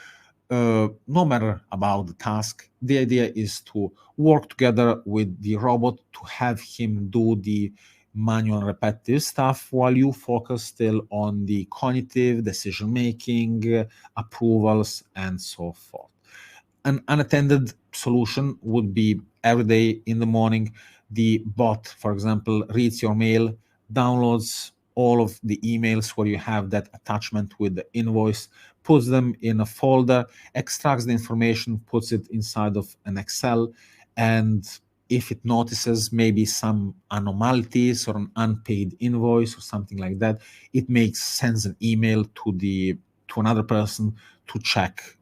no matter about the task, the idea is to work together with the robot to have him do the manual repetitive stuff while you focus still on the cognitive decision making, approvals, and so forth. An unattended solution would be every day in the morning, the bot, for example, reads your mail, downloads all of the emails where you have that attachment with the invoice, puts them in a folder, extracts the information, puts it inside of an Excel, and if it notices maybe some anomalies or an unpaid invoice or something like that, it sends an email to another person to check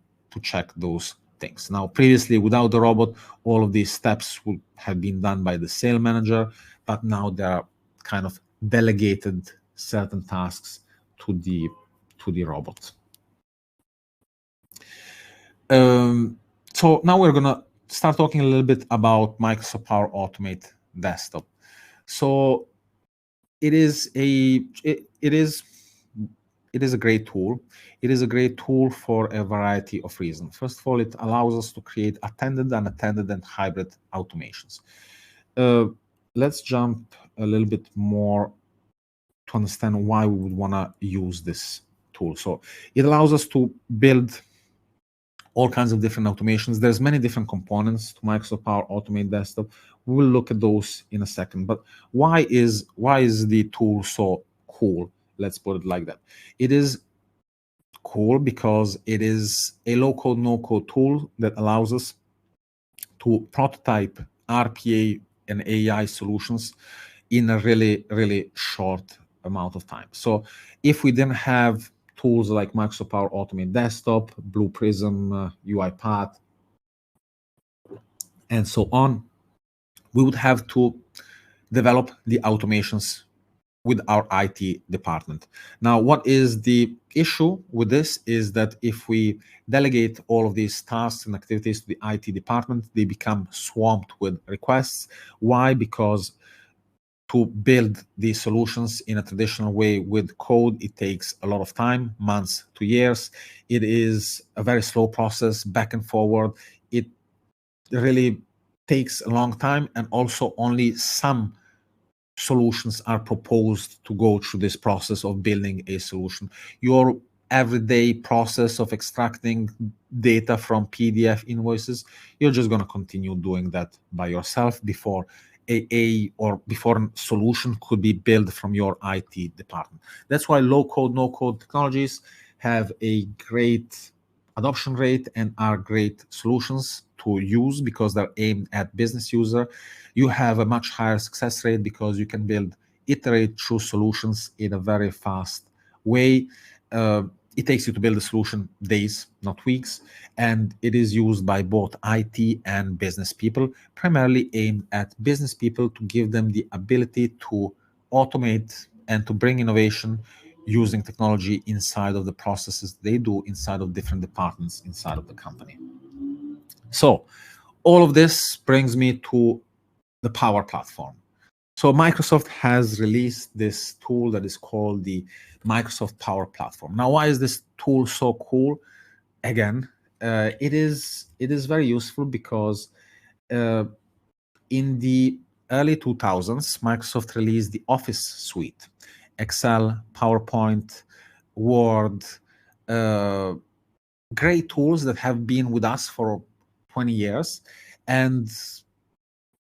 those things. Now, previously, without the robot, all of these steps would have been done by the sale manager, but now they are kind of delegated certain tasks to the robot. So now we're gonna start talking a little bit about Microsoft Power Automate Desktop. So it is a great tool. It is a great tool for a variety of reasons. First of all, it allows us to create attended, unattended, and hybrid automations. Let's jump a little bit more to understand why we would want to use this tool. So it allows us to build all kinds of different automations. There's many different components to Microsoft Power Automate Desktop. We will look at those in a second. But why is the tool so cool? Let's put it like that. It is cool because it is a low-code, no-code tool that allows us to prototype RPA and AI solutions in a really, really short amount of time. So if we didn't have tools like Microsoft Power Automate Desktop, Blue Prism, UiPath, and so on, we would have to develop the automations with our IT department. Now, what is the issue with this is that if we delegate all of these tasks and activities to the IT department, they become swamped with requests. Why? Because to build these solutions in a traditional way with code, it takes a lot of time, months to years. It is a very slow process, back and forward. It really takes a long time, and also only some solutions are proposed to go through this process of building a solution. Your everyday process of extracting data from PDF invoices, you're just going to continue doing that by yourself before before a solution could be built from your IT department. That's why low-code, no-code technologies have a great adoption rate and are great solutions to use because they're aimed at business user. You have a much higher success rate because you can iterate through solutions in a very fast way. It takes you to build a solution days, not weeks, and it is used by both IT and business people, primarily aimed at business people to give them the ability to automate and to bring innovation using technology inside of the processes they do inside of different departments inside of the company. So all of this brings me to the Power Platform. So Microsoft has released this tool that is called the Microsoft Power Platform. Now, why is this tool so cool? Again, it is very useful because in the early 2000s, Microsoft released the Office suite, Excel, PowerPoint, Word, great tools that have been with us for 20 years and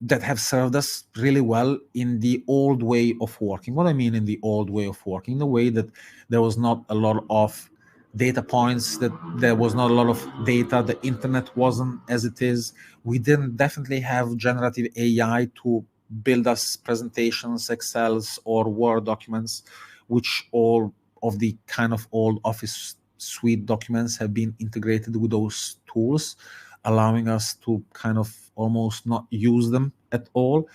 that have served us really well in the old way of working. What I mean in the old way of working, the way that there was not a lot of data points, that there was not a lot of data, the internet wasn't as it is. We didn't definitely have generative AI to build us presentations, Excels or Word documents, which all of the kind of old Office suite documents have been integrated with those tools, allowing us to kind of almost not use them at all.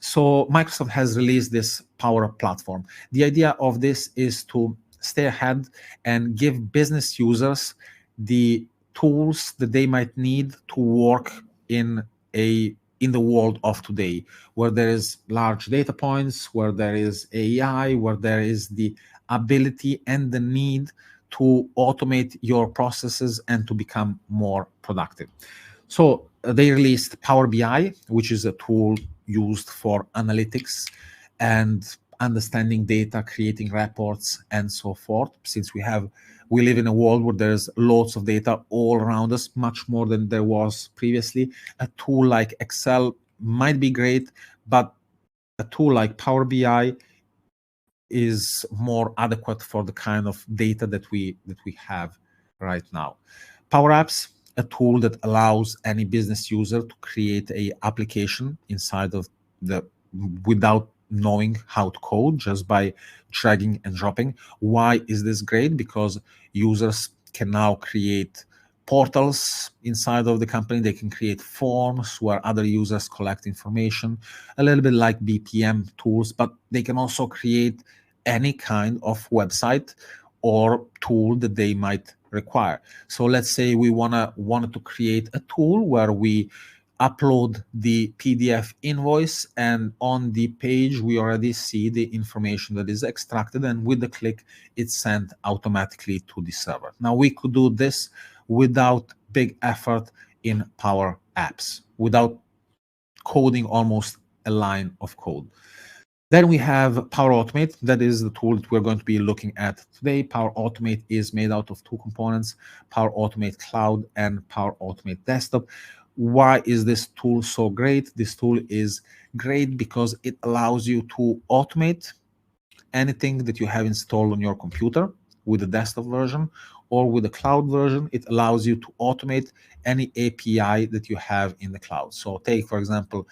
So Microsoft has released this Power Platform. The idea of this is to stay ahead and give business users the tools that they might need to work in the world of today, where there is large data points, where there is AI, where there is the ability and the need to automate your processes and to become more productive. So they released Power BI, which is a tool used for analytics and understanding data, creating reports, and so forth. Since we live in a world where there's lots of data all around us, much more than there was previously. A tool like Excel might be great, but a tool like Power BI is more adequate for the kind of data that we have right now. Power Apps, a tool that allows any business user to create a application inside of without knowing how to code, just by dragging and dropping. Why is this great? Because users can now create portals inside of the company. They can create forms where other users collect information, a little bit like BPM tools, but they can also create any kind of website or tool that they might require. So let's say we wanted to create a tool where we upload the PDF invoice, and on the page we already see the information that is extracted, and with the click it's sent automatically to the server. Now we could do this without big effort in Power Apps, without coding almost a line of code. Then we have Power Automate. That is the tool that we're going to be looking at today. Power Automate is made out of two components, Power Automate Cloud and Power Automate Desktop. Why is this tool so great? This tool is great because it allows you to automate anything that you have installed on your computer with the desktop version, or with the cloud version, it allows you to automate any API that you have in the cloud. So take, for example,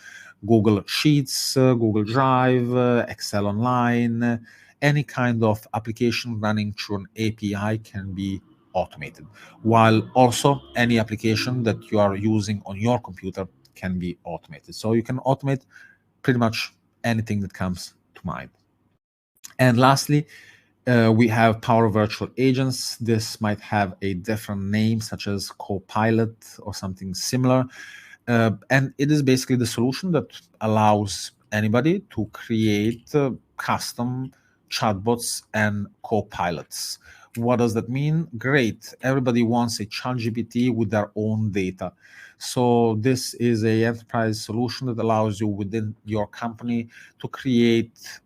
Google Sheets, Google Drive, Excel Online, any kind of application running through an API can be automated, while also any application that you are using on your computer can be automated. So you can automate pretty much anything that comes to mind. And lastly, we have Power Virtual Agents. This might have a different name, such as Copilot or something similar. And it is basically the solution that allows anybody to create custom chatbots and copilots. What does that mean? Great. Everybody wants a ChatGPT with their own data. So this is a enterprise solution that allows you within your company to create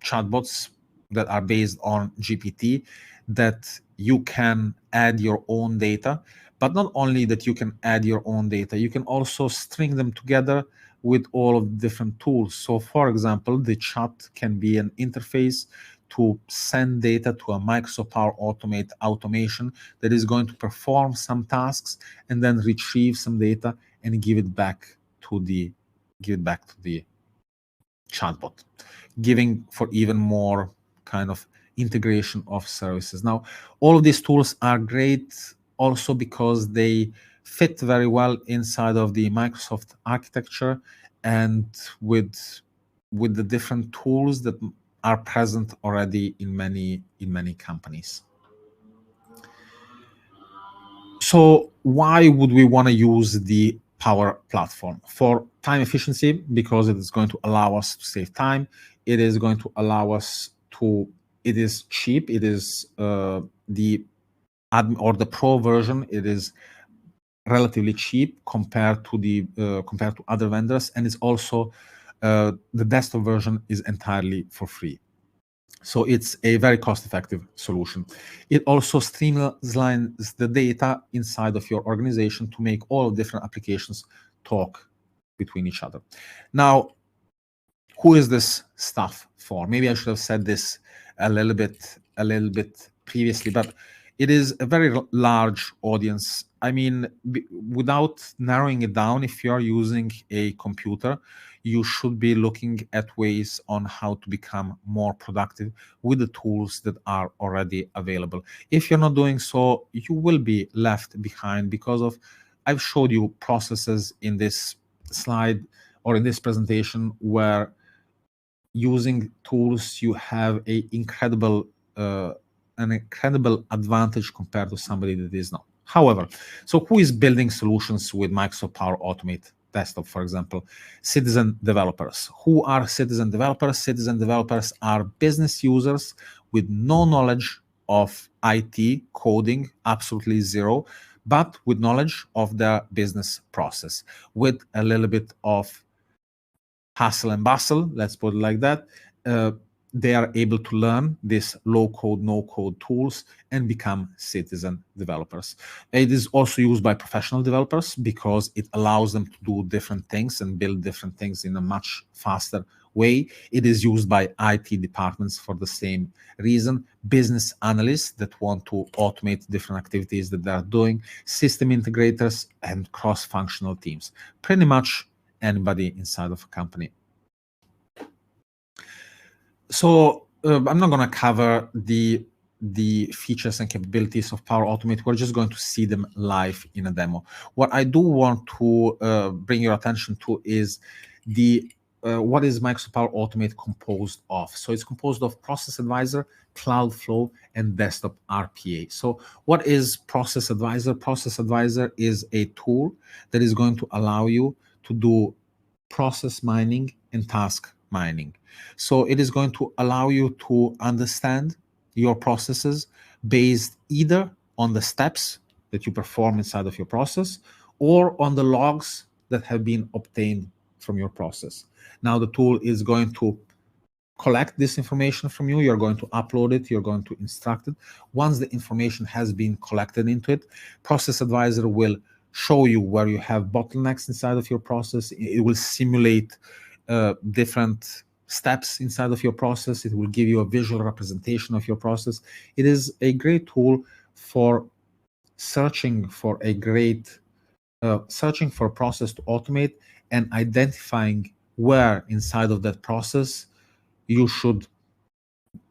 chatbots that are based on GPT, that you can add your own data. But not only that you can add your own data, you can also string them together with all of the different tools. So for example, the chat can be an interface to send data to a Microsoft Power Automate automation that is going to perform some tasks and then retrieve some data and give it back to the chatbot, giving for even more kind of integration of services. Now, all of these tools are great also because they fit very well inside of the Microsoft architecture and with the different tools that are present already in many companies. So why would we want to use the Power Platform? For time efficiency, because it is going to allow us to save time. It is going to allow us to, it is cheap. It is the Pro version. It is relatively cheap compared to other vendors, and it's also the desktop version is entirely for free. So it's a very cost-effective solution. It also streamlines the data inside of your organization to make all different applications talk between each other. Now, who is this stuff for? Maybe I should have said this a little bit previously, but it is a very large audience. I mean, without narrowing it down, if you are using a computer, you should be looking at ways on how to become more productive with the tools that are already available. If you're not doing so, you will be left behind because of, I've showed you processes in this slide or in this presentation where using tools you have an incredible advantage compared to somebody that is not. However, so who is building solutions with Microsoft Power Automate Desktop, for example? Citizen developers. Who are citizen developers? Citizen developers are business users with no knowledge of IT coding, absolutely zero, but with knowledge of their business process, with a little bit of hustle and bustle, let's put it like that. They are able to learn these low-code, no-code tools and become citizen developers. It is also used by professional developers because it allows them to do different things and build different things in a much faster way. It is used by IT departments for the same reason. Business analysts that want to automate different activities that they are doing, system integrators, and cross-functional teams. Pretty much anybody inside of a company. So I'm not going to cover the features and capabilities of Power Automate. We're just going to see them live in a demo. What I do want to bring your attention to is what is Microsoft Power Automate composed of. So it's composed of Process Advisor, Cloud Flow, and Desktop RPA. So what is Process Advisor? Process Advisor is a tool that is going to allow you to do process mining and task mining. So it is going to allow you to understand your processes based either on the steps that you perform inside of your process or on the logs that have been obtained from your process. Now the tool is going to collect this information from you. You're going to upload it. You're going to instruct it. Once the information has been collected into it, Process Advisor will show you where you have bottlenecks inside of your process. It will simulate different steps inside of your process. It will give you a visual representation of your process. It is a great tool for searching for a process to automate and identifying where inside of that process you should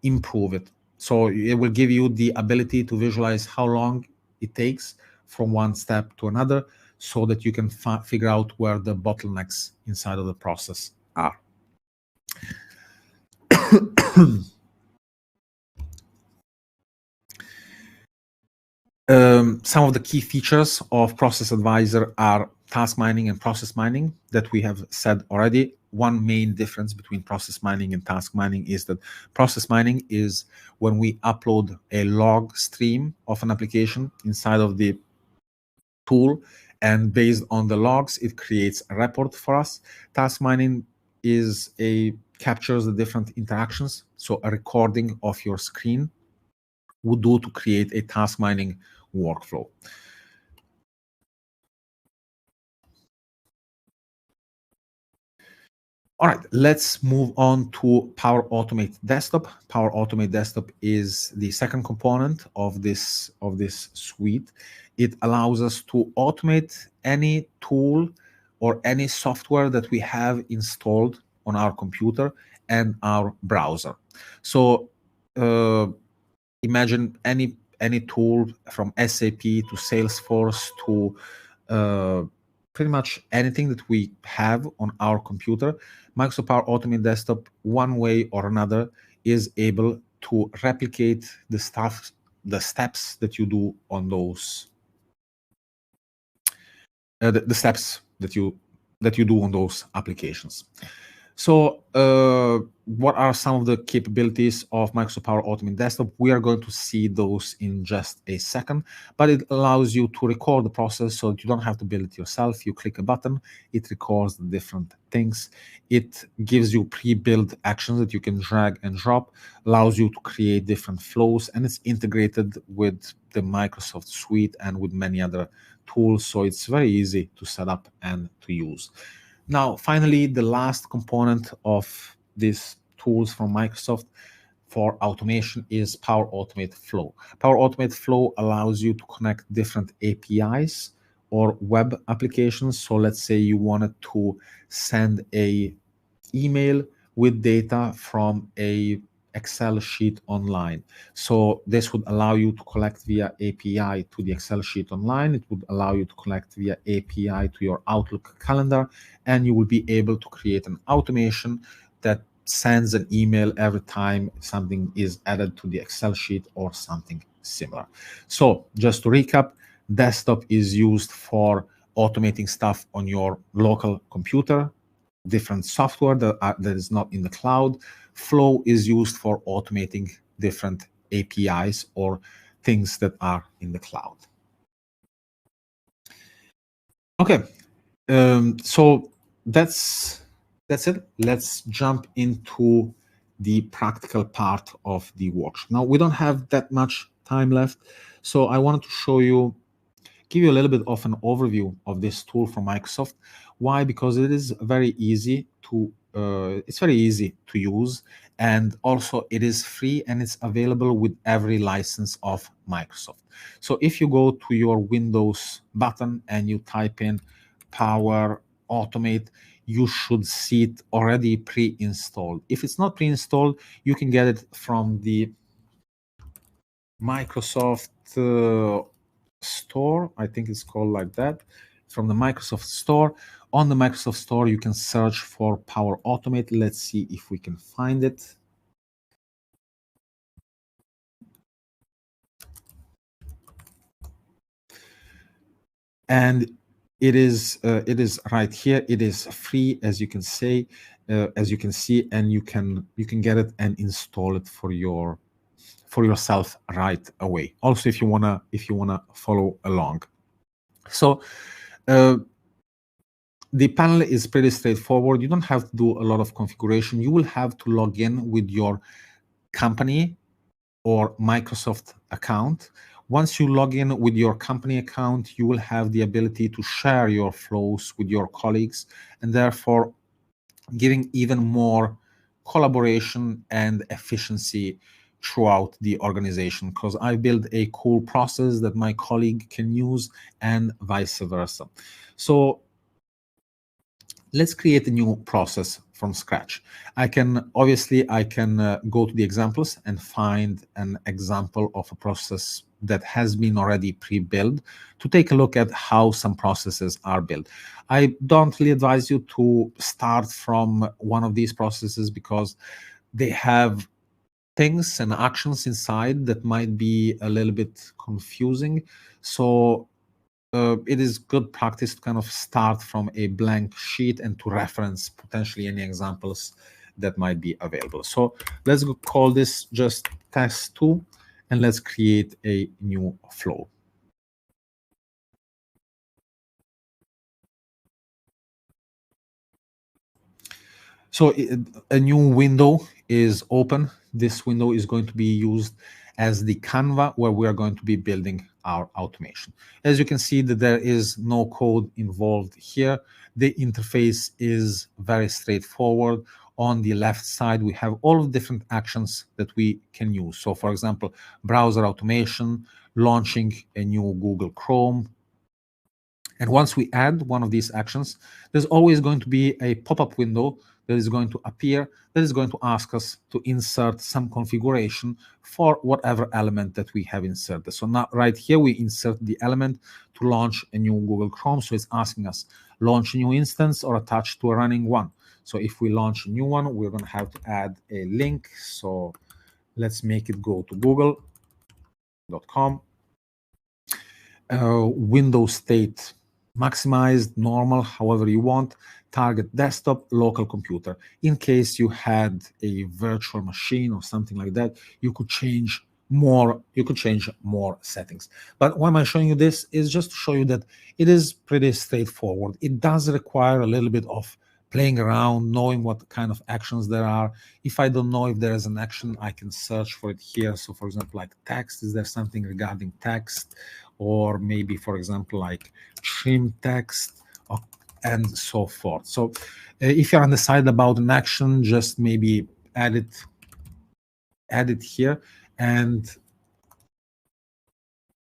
improve it. So it will give you the ability to visualize how long it takes from one step to another, so that you can figure out where the bottlenecks inside of the process are. Some of the key features of Process Advisor are task mining and process mining that we have said already. One main difference between process mining and task mining is that process mining is when we upload a log stream of an application inside of the tool, and based on the logs, it creates a report for us. Task mining captures the different interactions. So a recording of your screen would do to create a task mining workflow. All right, let's move on to Power Automate Desktop. Power Automate Desktop is the second component of this suite. It allows us to automate any tool or any software that we have installed on our computer and our browser. So imagine any tool from SAP to Salesforce to pretty much anything that we have on our computer. Microsoft Power Automate Desktop, one way or another, is able to replicate the steps that you do on those the steps that you do on those applications. So what are some of the capabilities of Microsoft Power Automate Desktop? We are going to see those in just a second, but it allows you to record the process so that you don't have to build it yourself. You click a button, it records the different things. It gives you pre-built actions that you can drag and drop, allows you to create different flows, and it's integrated with the Microsoft suite and with many other tools. So it's very easy to set up and to use. Now, finally, the last component of these tools from Microsoft for automation is Power Automate Flow. Power Automate Flow allows you to connect different APIs or web applications. So let's say you wanted to send an email with data from a Excel sheet online. So this would allow you to collect via API to the Excel sheet online. It would allow you to collect via API to your Outlook calendar, and you will be able to create an automation that sends an email every time something is added to the Excel sheet or something similar. So just to recap, desktop is used for automating stuff on your local computer, different software that is not in the cloud. Flow is used for automating different APIs or things that are in the cloud. Okay, so that's it. Let's jump into the practical part of the workshop. Now, we don't have that much time left, so I wanted to give you a little bit of an overview of this tool from Microsoft. Why? Because it is very easy to use, and also it is free and it's available with every license of Microsoft. So if you go to your Windows button and you type in Power Automate, you should see it already pre-installed. If it's not pre-installed, you can get it from the Microsoft Store. I think it's called like that, from the Microsoft Store. On the Microsoft Store, you can search for Power Automate. Let's see if we can find it. And it is right here. It is free, as you can see, and you can get it and install it for yourself right away. Also, if you wanna follow along. So The panel is pretty straightforward. You don't have to do a lot of configuration. You will have to log in with your company or Microsoft account. Once you log in with your company account, you will have the ability to share your flows with your colleagues, and therefore giving even more collaboration and efficiency throughout the organization, because I build a cool process that my colleague can use and vice versa. So let's create a new process from scratch. I can go to the examples and find an example of a process that has been already pre-built to take a look at how some processes are built. I don't really advise you to start from one of these processes because they have things and actions inside that might be a little bit confusing. So it is good practice to kind of start from a blank sheet and to reference potentially any examples that might be available. So let's call this just test 2, and let's create a new flow. So a new window is open. This window is going to be used as the Canva where we are going to be building our automation. As you can see that there is no code involved here. The interface is very straightforward. On the left side, we have all of the different actions that we can use. So for example, browser automation, launching a new Google Chrome. And once we add one of these actions, there's always going to be a pop-up window that is going to appear, that is going to ask us to insert some configuration for whatever element that we have inserted. So now right here, we insert the element to launch a new Google Chrome. So it's asking us, launch a new instance or attach to a running one. So if we launch a new one, we're going to have to add a link. So let's make it go to google.com. Windows state maximized, normal, however you want, target desktop, local computer. In case you had a virtual machine or something like that, you could change more settings. But why am I showing you this is just to show you that it is pretty straightforward. It does require a little bit of playing around, knowing what kind of actions there are. If I don't know if there is an action, I can search for it here. So for example, like text, is there something regarding text? Or maybe, for example, like trim text and so forth. So if you're undecided about an action, just maybe add it here, and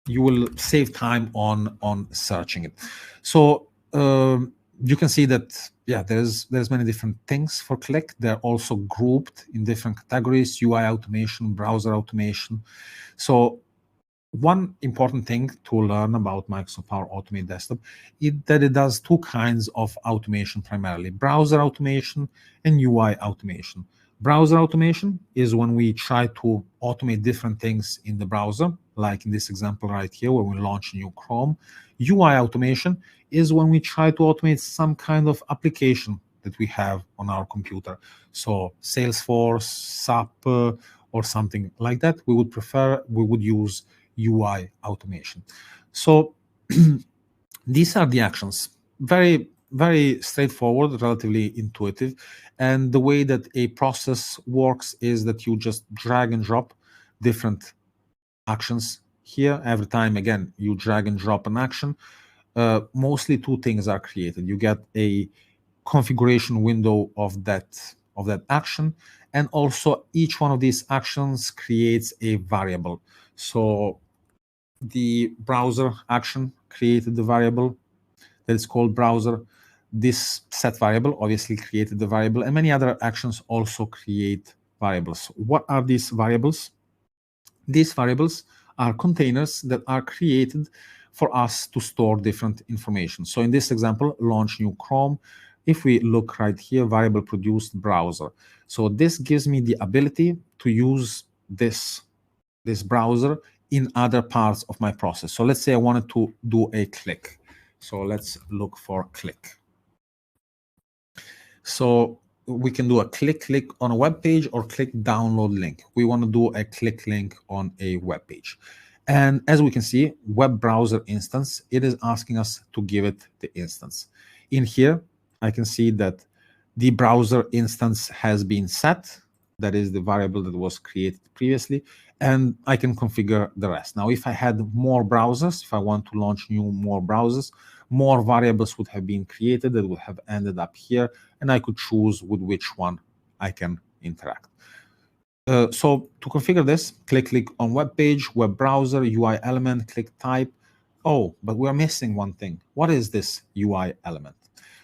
you will save time on searching it. So you can see that, yeah, there's many different things for Click. They're also grouped in different categories: UI automation, browser automation. So one important thing to learn about Microsoft Power Automate Desktop is that it does two kinds of automation primarily: browser automation and UI automation. Browser automation is when we try to automate different things in the browser, like in this example right here, where we launch a new Chrome. UI automation is when we try to automate some kind of application that we have on our computer. So Salesforce, SAP, or something like that. We would use UI automation. So these are the actions. Very, very straightforward, relatively intuitive. And the way that a process works is that you just drag and drop different actions here. Every time, again, you drag and drop an action. Mostly two things are created. You get a configuration window of that action, and also each one of these actions creates a variable. So the browser action created the variable that is called browser. This set variable obviously created the variable, and many other actions also create variables. What are these variables? These variables are containers that are created for us to store different information. So in this example, launch new Chrome. If we look right here, variable produced browser. So this gives me the ability to use this browser in other parts of my process. So let's say I wanted to do a click. So let's look for click. So we can do a click on a web page or click download link. We want to do a click link on a web page. And as we can see, web browser instance, it is asking us to give it the instance. In here, I can see that the browser instance has been set. That is the variable that was created previously, and I can configure the rest. Now, if I had more browsers, if I want to launch more browsers, more variables would have been created that would have ended up here, and I could choose with which one I can interact. So to configure this, click on web page, web browser, UI element, click type. Oh, but we're missing one thing. What is this UI element?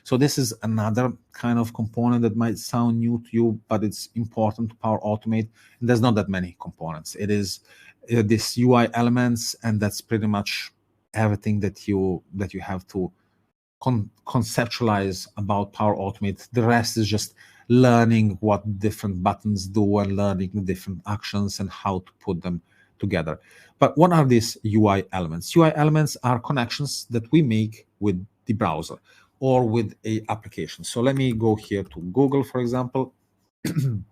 So this is another kind of component that might sound new to you, but it's important to Power Automate. And there's not that many components. It is this UI elements, and that's pretty much everything that you have to conceptualize about Power Automate. The rest is just learning what different buttons do and learning the different actions and how to put them together. But what are these UI elements? UI elements are connections that we make with the browser or with a application. So let me go here to Google, for example, and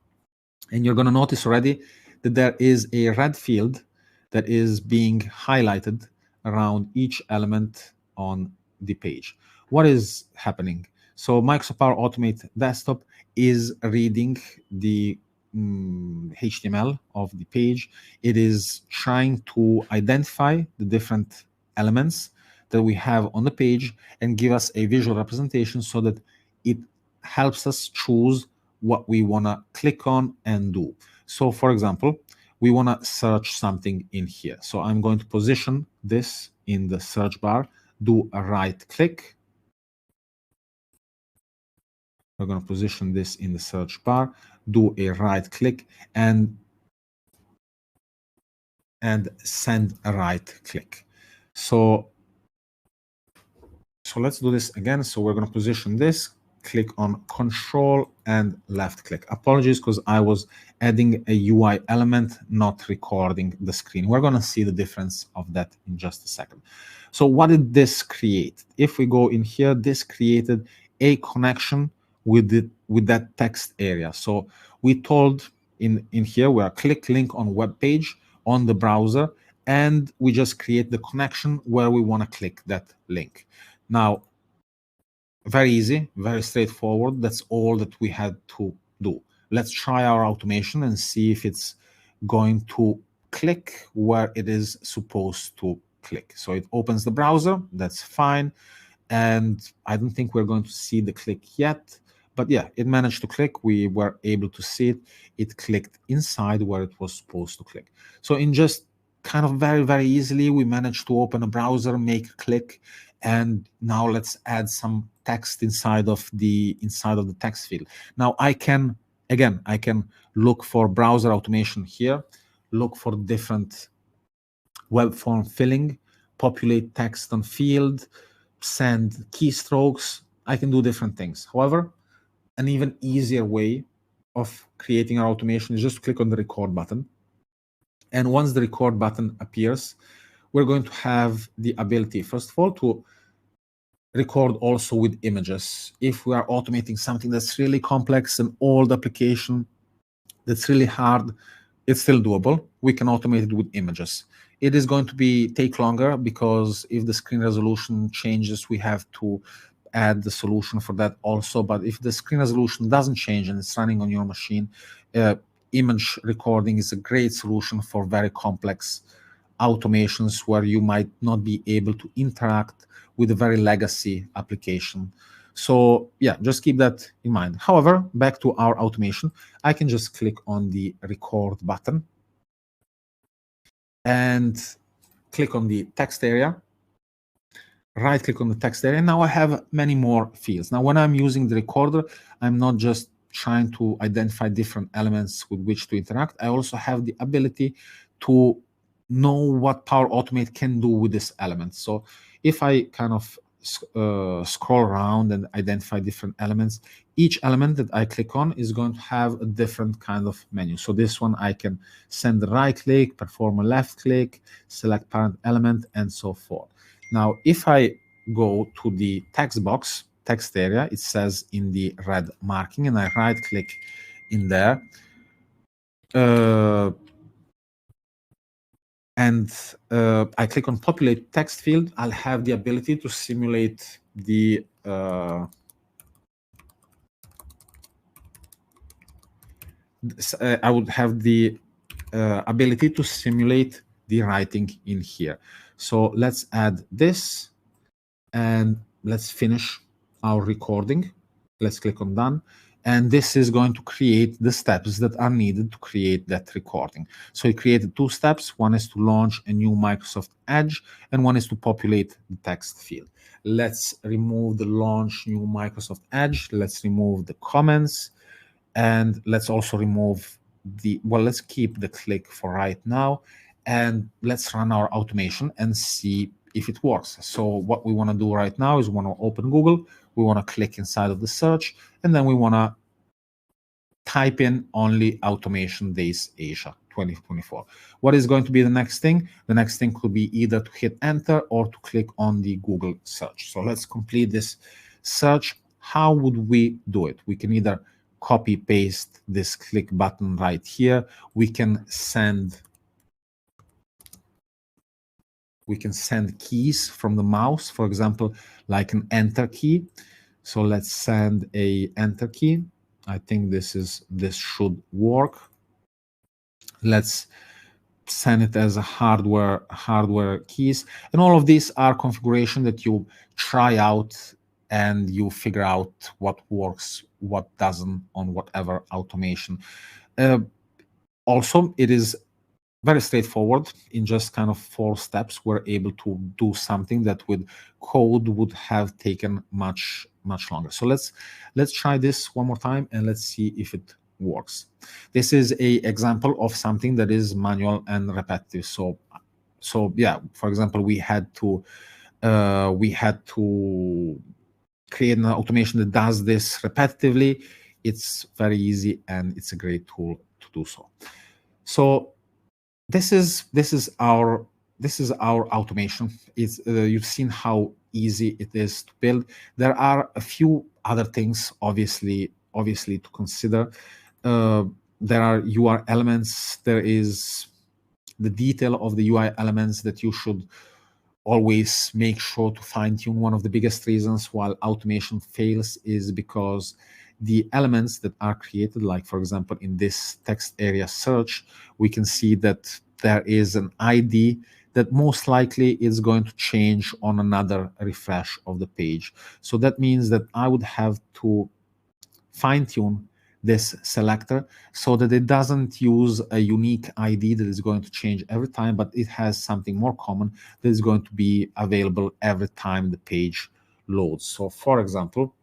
you're going to notice already that there is a red field that is being highlighted around each element on the page. What is happening? So Microsoft Power Automate Desktop is reading the HTML of the page. It is trying to identify the different elements that we have on the page and give us a visual representation so that it helps us choose what we want to click on and do. So for example, we want to search something in here. So I'm going to position this in the search bar, do a right click. We're going to position this in the search bar, do a right click, and send a right click. So let's do this again. So we're going to position this, click on Control and left click. Apologies, because I was adding a UI element, not recording the screen. We're going to see the difference of that in just a second. So what did this create? If we go in here, this created a connection with that text area. So we told in here, we are click link on web page on the browser, and we just create the connection where we want to click that link. Now, very easy, very straightforward. That's all that we had to do. Let's try our automation and see if it's going to click where it is supposed to click. So it opens the browser, that's fine. And I don't think we're going to see the click yet. But yeah, it managed to click. We were able to see it. It clicked inside where it was supposed to click. So in just kind of very, very easily, we managed to open a browser, make a click, and now let's add some text inside of the text field. Now I can look for browser automation here, look for different web form filling, populate text on field, send keystrokes. I can do different things. However, an even easier way of creating our automation is just click on the record button. And once the record button appears, we're going to have the ability, first of all, to record also with images. If we are automating something that's really complex, an old application that's really hard, it's still doable. We can automate it with images. It is going to take longer because if the screen resolution changes, we have to add the solution for that also. But if the screen resolution doesn't change and it's running on your machine, image recording is a great solution for very complex automations where you might not be able to interact with a very legacy application. So yeah, just keep that in mind. However, back to our automation, I can just click on the record button and click on the text area, right click on the text area. Now I have many more fields. Now when I'm using the recorder, I'm not just trying to identify different elements with which to interact. I also have the ability to know what Power Automate can do with this element. So if I kind of scroll around and identify different elements, each element that I click on is going to have a different kind of menu. So this one, I can send the right click, perform a left click, select parent element, and so forth. Now, if I go to the text box, text area, it says in the red marking, and I right click in there, and I click on populate text field, I'll have the ability to simulate the I would have the ability to simulate the writing in here. So let's add this and let's finish our recording. Let's click on done. And this is going to create the steps that are needed to create that recording. So it created two steps. One is to launch a new Microsoft Edge, and one is to populate the text field. Let's remove the launch new Microsoft Edge. Let's remove the comments. And let's also remove let's keep the click for right now. And let's run our automation and see if it works. So what we want to do right now is we want to open Google. We want to click inside of the search, and then we want to type in only Automation Days Asia 2024. What is going to be the next thing? The next thing could be either to hit enter or to click on the Google search. So let's complete this search. How would we do it? We can either copy paste this click button right here. We can send keys from the mouse, for example, like an enter key. So let's send a enter key. I think this should work. Let's send it as a hardware keys. And all of these are configuration that you try out and you figure out what works, what doesn't on whatever automation. Also, it is very straightforward. In just kind of 4 steps, we're able to do something that with code would have taken much longer. So let's try this one more time and let's see if it works. This is a example of something that is manual and repetitive. So yeah, for example, we had to create an automation that does this repetitively. It's very easy and it's a great tool to do so. So this is our automation. It's you've seen how easy it is to build. There are a few other things obviously to consider. There are UI elements. There is the detail of the UI elements that you should always make sure to fine tune. One of the biggest reasons why automation fails is because the elements that are created, like for example, in this text area search, we can see that there is an ID that most likely is going to change on another refresh of the page. So that means that I would have to fine tune this selector so that it doesn't use a unique ID that is going to change every time, but it has something more common that is going to be available every time the page loads. So for example,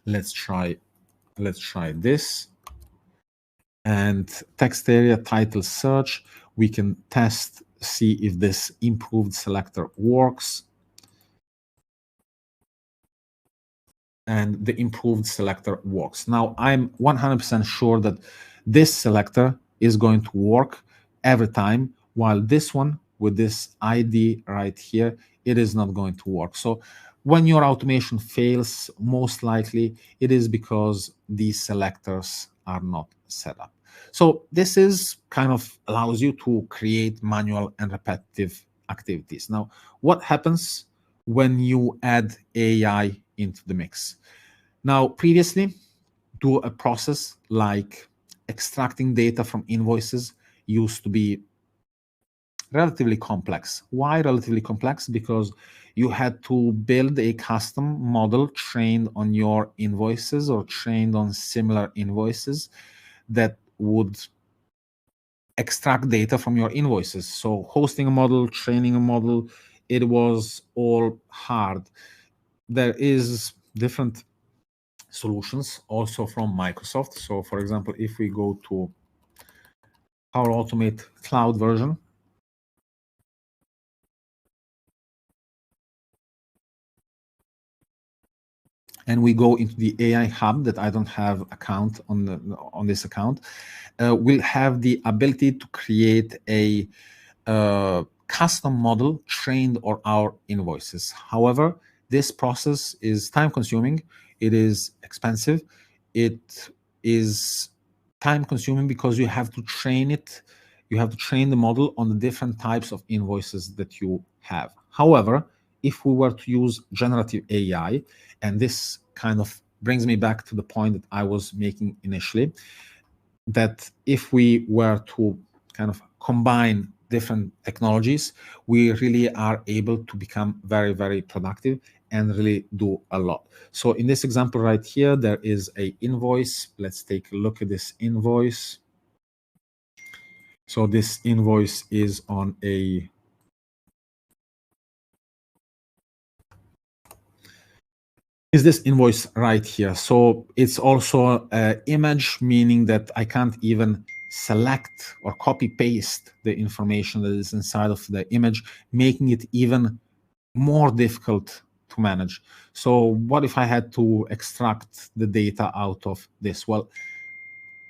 let's try this. And text area title search, we can test, see if this improved selector works. And the improved selector works. Now I'm 100% sure that this selector is going to work every time, while this one with this ID right here, it is not going to work. So when your automation fails, most likely it is because these selectors are not set up. So this is kind of allows you to create manual and repetitive activities. Now, what happens when you add AI into the mix? Now, previously, do a process like extracting data from invoices used to be relatively complex. Why relatively complex? Because you had to build a custom model trained on your invoices or trained on similar invoices that would extract data from your invoices. So hosting a model, training a model, it was all hard. There is different solutions also from Microsoft. So for example, if we go to Power Automate Cloud version, and we go into the AI Hub that I don't have account on this account, we'll have the ability to create a custom model trained on our invoices. However, this process is time consuming, it is expensive, it is time consuming because you have to train it, you have to train the model on the different types of invoices that you have. However, if we were to use generative AI, and this kind of brings me back to the point that I was making initially, that if we were to kind of combine different technologies, we really are able to become very, very productive and really do a lot. So in this example right here, there is a invoice. Let's take a look at this invoice. So this invoice is on a this invoice right here. So it's also an image, meaning that I can't even select or copy paste the information that is inside of the image, making it even more difficult to manage. So what if I had to extract the data out of this? Well,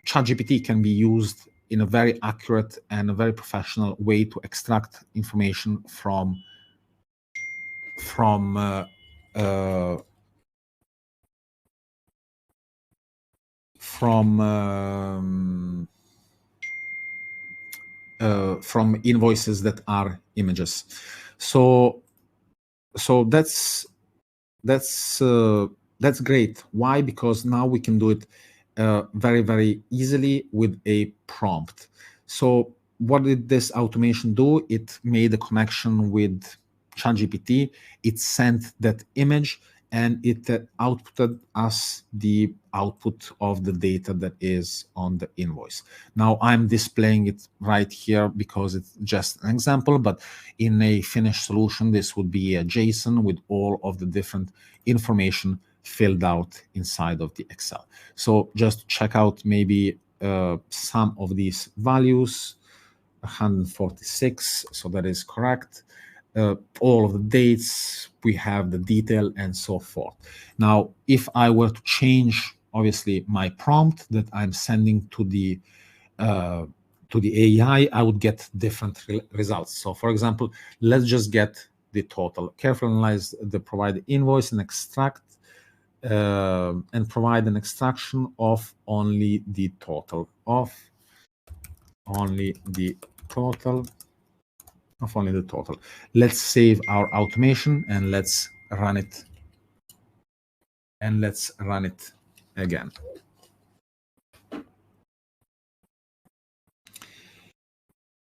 ChatGPT can be used in a very accurate and a very professional way to extract information from uh, from invoices that are images. So that's great. Why? Because now we can do it very, very easily with a prompt. So what did this automation do? It made a connection with ChatGPT. It sent that image and it outputted us the output of the data that is on the invoice. Now I'm displaying it right here because it's just an example, but in a finished solution, this would be a JSON with all of the different information filled out inside of the Excel. So just check out maybe some of these values. 146, so that is correct. All of the dates, we have the detail and so forth. Now, if I were to change, obviously, my prompt that I'm sending to the AI, I would get different results. So, for example, let's just get the total. Carefully analyze the provided invoice and extract and provide an extraction of only the total Let's save our automation and let's run it. And let's run it again.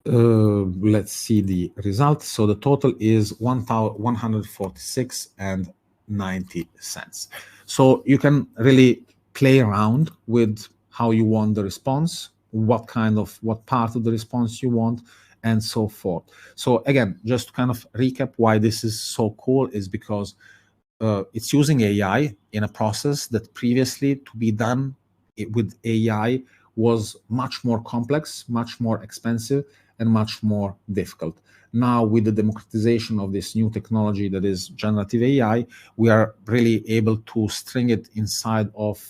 Let's see the result. So the total is 146.90. So you can really play around with how you want the response, what part of the response you want, and so forth. So again, just to kind of recap why this is so cool is because it's using AI in a process that previously to be done with AI was much more complex, much more expensive, and much more difficult. Now, with the democratization of this new technology that is generative AI, we are really able to string it inside of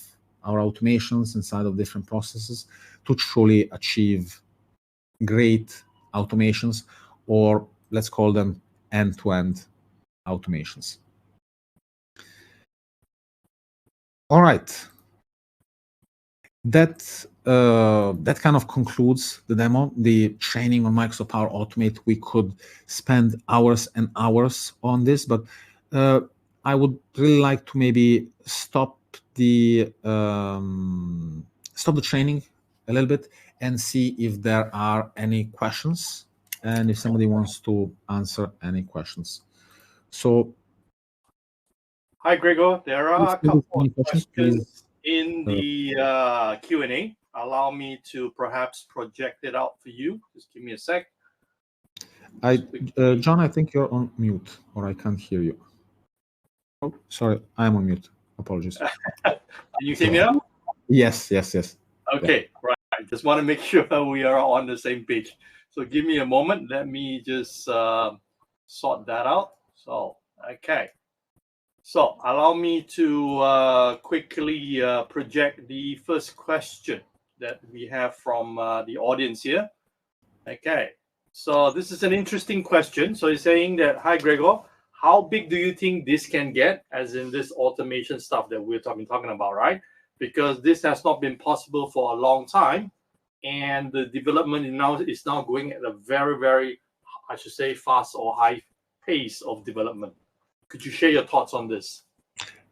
our automations, inside of different processes to truly achieve great automations, or let's call them end-to-end automations. All right. That kind of concludes the demo, the training on Microsoft Power Automate. We could spend hours and hours on this, but I would really like to maybe stop the training a little bit and see if there are any questions and if somebody wants to answer any questions. So,
hi, Gregor. There are a couple of questions in the Q&A. Allow me to perhaps project it out for you. Just give me a sec.
John, I think you're on mute, or I can't hear you. Oh, sorry, I'm on mute. Apologies.
Can you hear me now?
Yes.
Okay, right. I just want to make sure we are on the same page. So give me a moment. Let me just sort that out. So, okay. So allow me to quickly project the first question that we have from the audience here. Okay. So this is an interesting question. So he's saying that, hi, Gregor, how big do you think this can get, as in this automation stuff that we're talking about, right? Because this has not been possible for a long time, and the development is now going at a very, very, I should say, fast or high pace of development. Could you share your thoughts on this?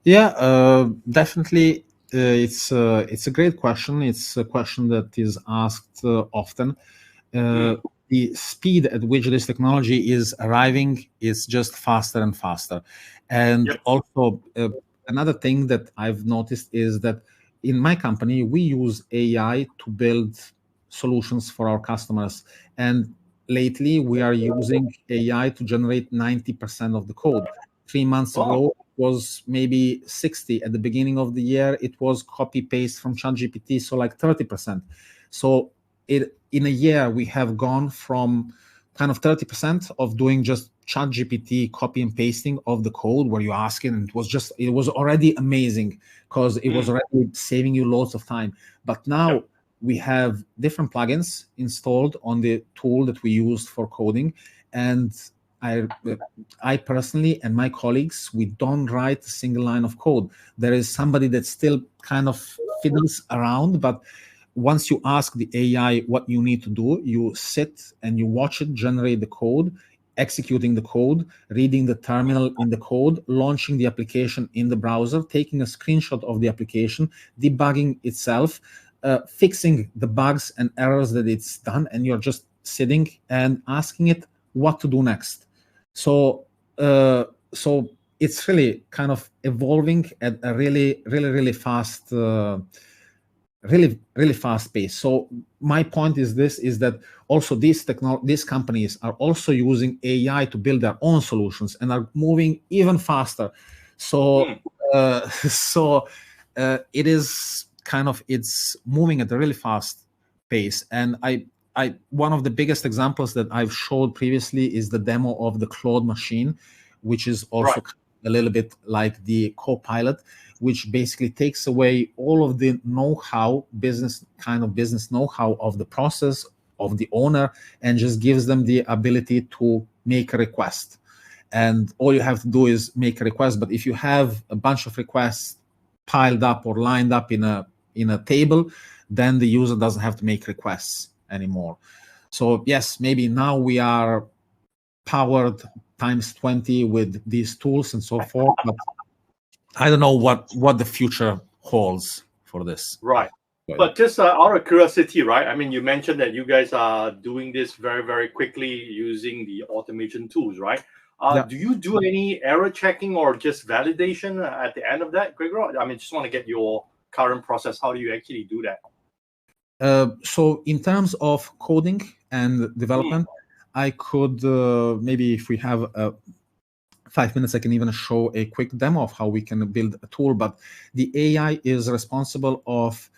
Yeah, definitely. It's a great question. It's a question that is asked often. The speed at which this technology is arriving is just faster and faster. And also, another thing that I've noticed is that in my company, we use AI to build solutions for our customers. And lately, we are using AI to generate 90% of the code. 3 months ago, it was maybe 60. At the beginning of the year, it was copy paste from ChatGPT, so like 30%. So in a year, we have gone from kind of 30% of doing just ChatGPT copy and pasting of the code where you ask it, and it was already amazing because it was already saving you loads of time. But now we have different plugins installed on the tool that we use for coding, and I personally and my colleagues, we don't write a single line of code. There is somebody that still kind of fiddles around, but once you ask the AI what you need to do, you sit and you watch it generate the code, executing the code, reading the terminal in the code, launching the application in the browser, taking a screenshot of the application, debugging itself, fixing the bugs and errors that it's done, and you're just sitting and asking it what to do next. So it's really kind of evolving at a really fast really fast pace. So my point is that also these companies are also using AI to build their own solutions and are moving even faster. So it is kind of, it's moving at a really fast pace. And one of the biggest examples that I've showed previously is the demo of the Claude machine, which is also a little bit like the Copilot, which basically takes away all of the know-how, business know-how of the process of the owner, and just gives them the ability to make a request. And all you have to do is make a request. But if you have a bunch of requests piled up or lined up in a table, then the user doesn't have to make requests anymore. So yes, maybe now we are powered times 20 with these tools and so forth, but I don't know what the future holds for this.
Right. But just out of curiosity, right? I mean, you mentioned that you guys are doing this very, very quickly using the automation tools, right? Do you do any error checking or just validation at the end of that, Gregor? I mean, just want to get your current process. How do you actually do that?
So in terms of coding and development, I could maybe, if we have 5 minutes, I can even show a quick demo of how we can build a tool. But the AI is responsible of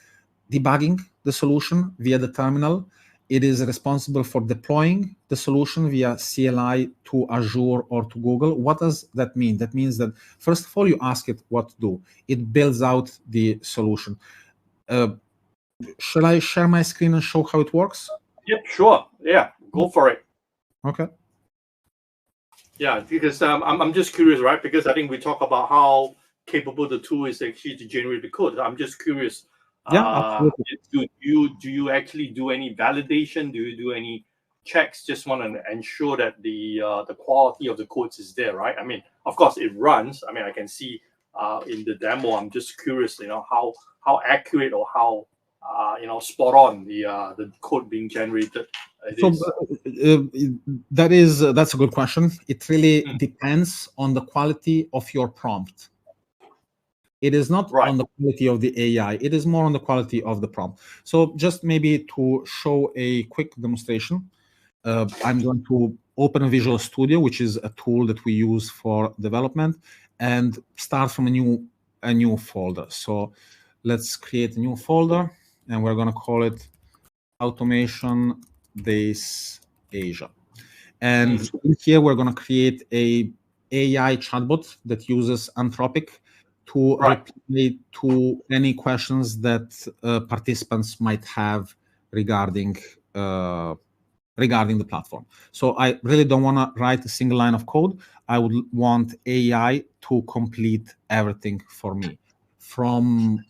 debugging the solution via the terminal. It is responsible for deploying the solution via CLI to Azure or to Google. What does that mean? That means that, first of all, you ask it what to do. It builds out the solution. Shall I share my screen and show how it works?
Yep, sure. Yeah, go for it.
Okay.
Yeah, because I'm just curious, right? Because I think we talk about how capable the tool is actually to generate the code. I'm just curious.
Yeah, absolutely.
Do you actually do any validation? Do you do any checks? Just want to ensure that the quality of the codes is there, right? I mean, of course, it runs. I mean, I can see in the demo. I'm just curious, how accurate or how spot on the code being generated.
That's a good question. It really depends on the quality of your prompt. It is not on the quality of the AI. It is more on the quality of the prompt. So just maybe to show a quick demonstration, I'm going to open a Visual Studio, which is a tool that we use for development, and start from a new folder. So let's create a new folder, and we're going to call it Automation Days Asia. And in here, we're going to create a AI chatbot that uses Anthropic to reply to any questions that participants might have regarding the platform. So I really don't want to write a single line of code. I would want AI to complete everything for me, from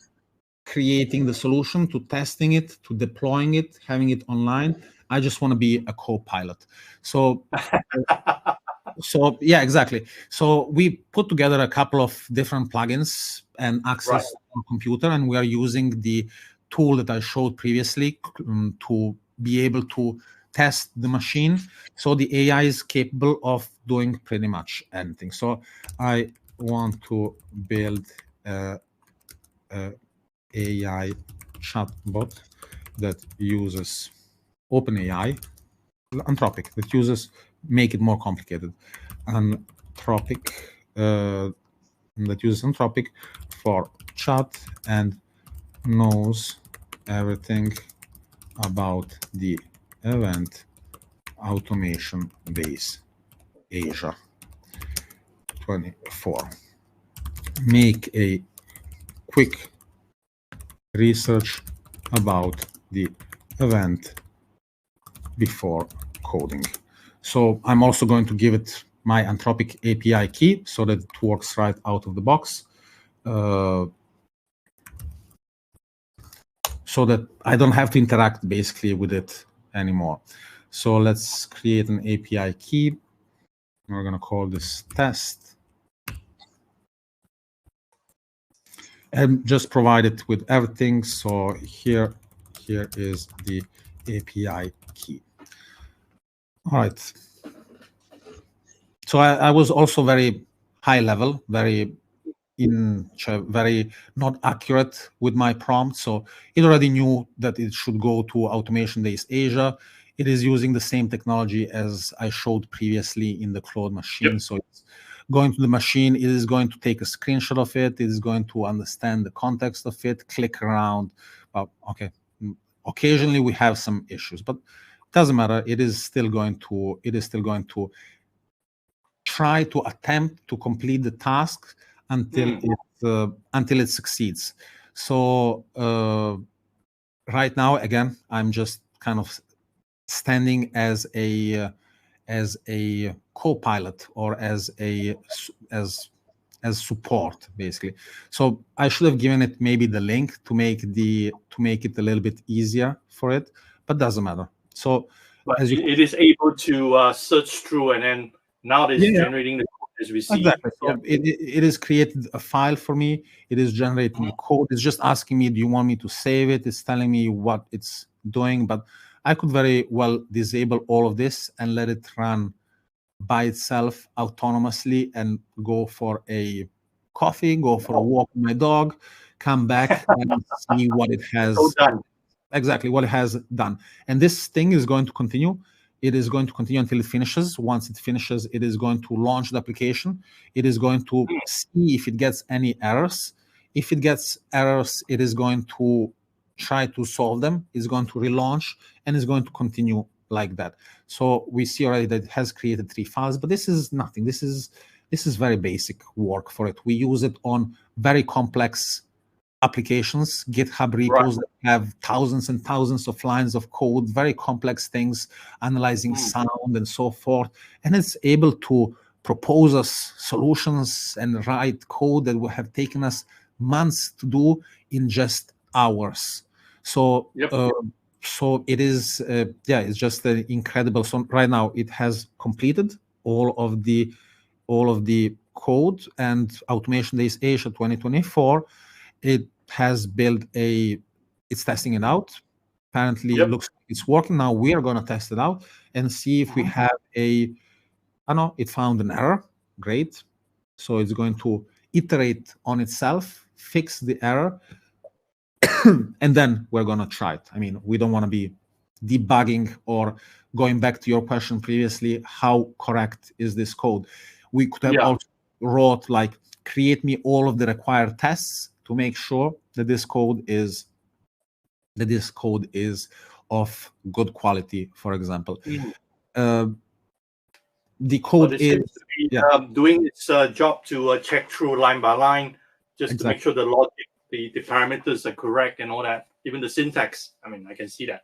creating the solution to testing it to deploying it, having it online. I just want to be a co-pilot. So So yeah, exactly. So we put together a couple of different plugins and access to computer, and we are using the tool that I showed previously to be able to test the machine. So the AI is capable of doing pretty much anything. So I want to build a AI chatbot that uses OpenAI, Anthropic, that uses, make it more complicated. Anthropic, that uses Anthropic for chat and knows everything about the event automation base Asia 24. Make a quick research about the event before coding. So I'm also going to give it my Anthropic API key so that it works right out of the box, so that I don't have to interact basically with it anymore. So let's create an API key. We're going to call this test and just provide it with everything. So here is the API key. All right. So I was also very high level, very not accurate with my prompt. So it already knew that it should go to Automation Days Asia. It is using the same technology as I showed previously in the Claude machine. So it's going to the machine. It is going to take a screenshot of it. It is going to understand the context of it, click around. Okay. Occasionally we have some issues, but it doesn't matter. It is still going to try to attempt to complete the task until it succeeds. So right now, again, I'm just kind of standing as a co-pilot or as support, basically. So I should have given it maybe the link to make it a little bit easier for it, but doesn't matter. So
but it is able to search through, and then now it's generating the code as we see.
Exactly. So it is created a file for me. It is generating the code. It's just asking me, do you want me to save it? It's telling me what it's doing, but I could very well disable all of this and let it run by itself autonomously and go for a coffee, go for a walk with my dog, come back and see what it has
done.
Exactly what it has done. And this thing is going to continue. It is going to continue until it finishes. Once it finishes, it is going to launch the application. It is going to see if it gets any errors. If it gets errors, it is going to try to solve them. It's going to relaunch and it's going to continue like that. So we see already that it has created 3 files, but this is nothing. This is very basic work for it. We use it on very complex applications, GitHub repos that have thousands and thousands of lines of code, very complex things, analyzing sound and so forth. And it's able to propose us solutions and write code that would have taken us months to do in just hours. So, so it is, it's just incredible. So right now it has completed all of the code, and Automation Days Asia 2024. It has built it's testing it out. Apparently, it looks like it's working. Now we are going to test it out and see if we have it found an error. Great. So it's going to iterate on itself, fix the error, and then we're going to try it. I mean, we don't want to be debugging or going back to your question previously, how correct is this code? We could have also wrote like, create me all of the required tests to make sure that this code is of good quality, for example. The code
seems to be doing its job to check through line by line, just to make sure the logic, the parameters are correct and all that, even the syntax. I mean, I can see that.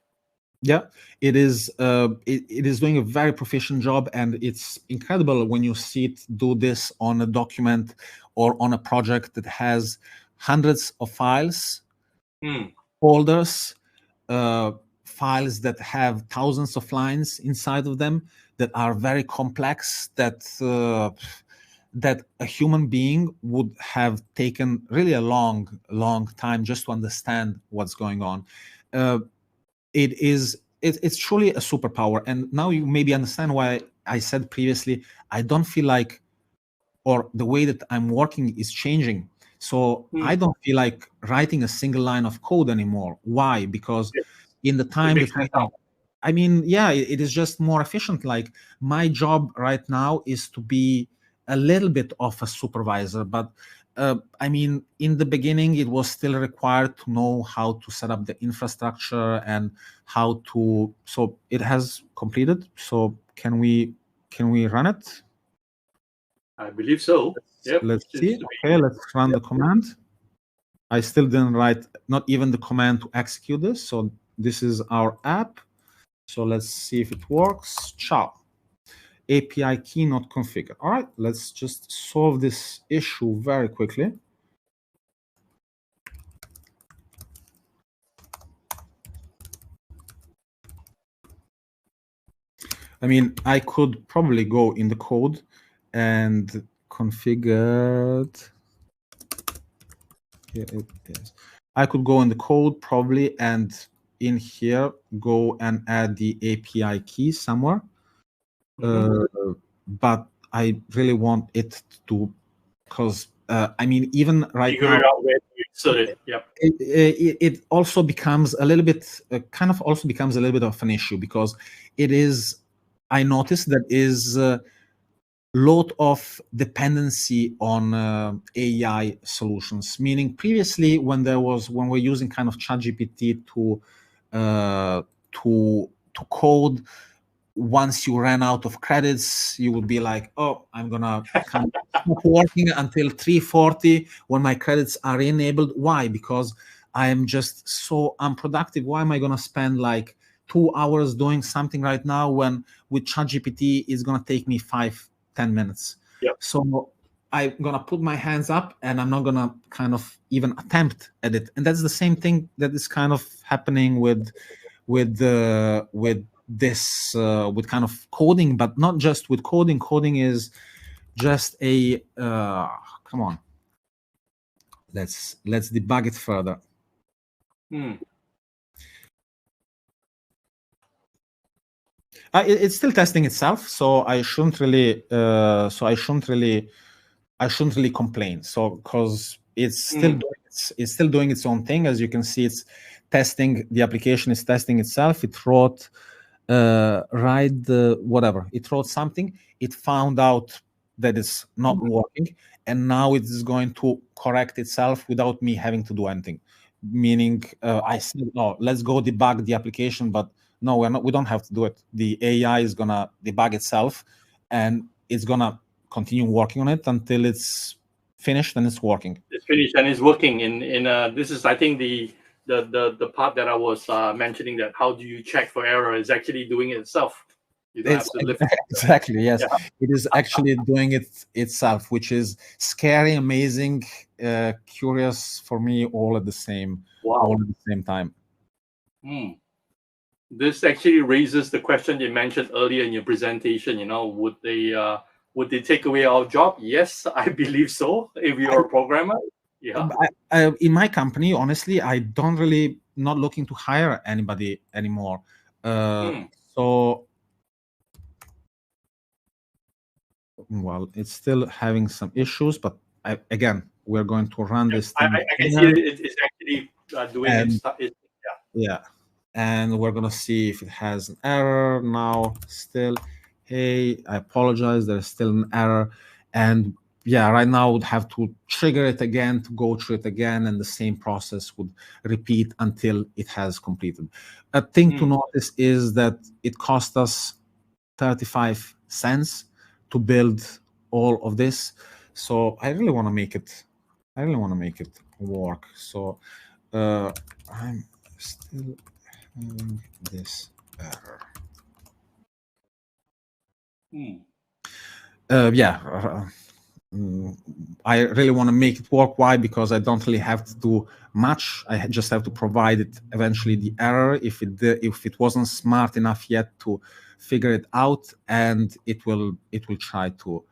Yeah, it is. It is doing a very proficient job, and it's incredible when you see it do this on a document or on a project that has hundreds of files, folders, files that have thousands of lines inside of them that are very complex, that that a human being would have taken really a long time just to understand what's going on. It's truly a superpower. And now you maybe understand why I said previously, I don't feel like, or the way that I'm working is changing. So I don't feel like writing a single line of code anymore. Why? Because in the time between, I mean, yeah, it is just more efficient. Like my job right now is to be a little bit of a supervisor, but I mean, in the beginning, it was still required to know how to set up the infrastructure and how to. So it has completed. So can we run it?
I believe so. Yep.
Let's see. Okay, let's run the command. I still didn't write not even the command to execute this. So this is our app. So let's see if it works. Ciao. API key not configured. All right, let's just solve this issue very quickly. I mean, I could probably go in the code and configure it. Here it is. I could go in the code probably and in here go and add the API key somewhere. But I really want it to, because I mean, even right
figure
now,
it out where to insert it. Yep.
it also becomes a little bit, kind of also becomes a little bit of an issue, because it is, I noticed that is a lot of dependency on AI solutions. Meaning previously when we're using kind of ChatGPT to code, once you ran out of credits, you would be like, oh, I'm gonna kind of stop working until 3:40 when my credits are enabled. Why? Because I am just so unproductive. Why am I gonna spend like 2 hours doing something right now when with ChatGPT it's gonna take me 5-10 minutes?
Yep.
So I'm gonna put my hands up and I'm not gonna kind of even attempt at it. And that's the same thing that is kind of happening with this with kind of coding, but not just with coding. Coding is just a come on, let's debug it further. It's still testing itself, so I shouldn't really complain. So because it's still doing its own thing. As you can see, it's testing, the application is testing itself. It wrote whatever, it wrote something, it found out that it's not working, and now it is going to correct itself without me having to do anything. Meaning I said, no, let's go debug the application, but no, we don't have to do it. The AI is gonna debug itself, and it's gonna continue working on it until it's finished and it's working.
It's finished and it's working. In this is, I think, the part that I was mentioning, that how do you check for error, is actually doing it itself. You don't have to lift it.
Exactly, yes.
Yeah.
It is actually doing it itself, which is scary, amazing, curious for me, all at the same time.
This actually raises the question you mentioned earlier in your presentation. Would they take away our job? Yes, I believe so. If you're a programmer, yeah.
In my company, honestly, I don't really not looking to hire anybody anymore. So, well, it's still having some issues, but again, we're going to run this thing.
I can see it's actually doing it.
Yeah. And we're gonna see if it has an error now. Still, hey, I apologize, there's still an error. And yeah, right now I would have to trigger it again to go through it again, and the same process would repeat until it has completed. A thing to notice is that it cost us 35 cents to build all of this. So I really want to make it work. So I'm still this error. I really want to make it work. Why? Because I don't really have to do much. I just have to provide it eventually the error if it wasn't smart enough yet to figure it out, and it will try to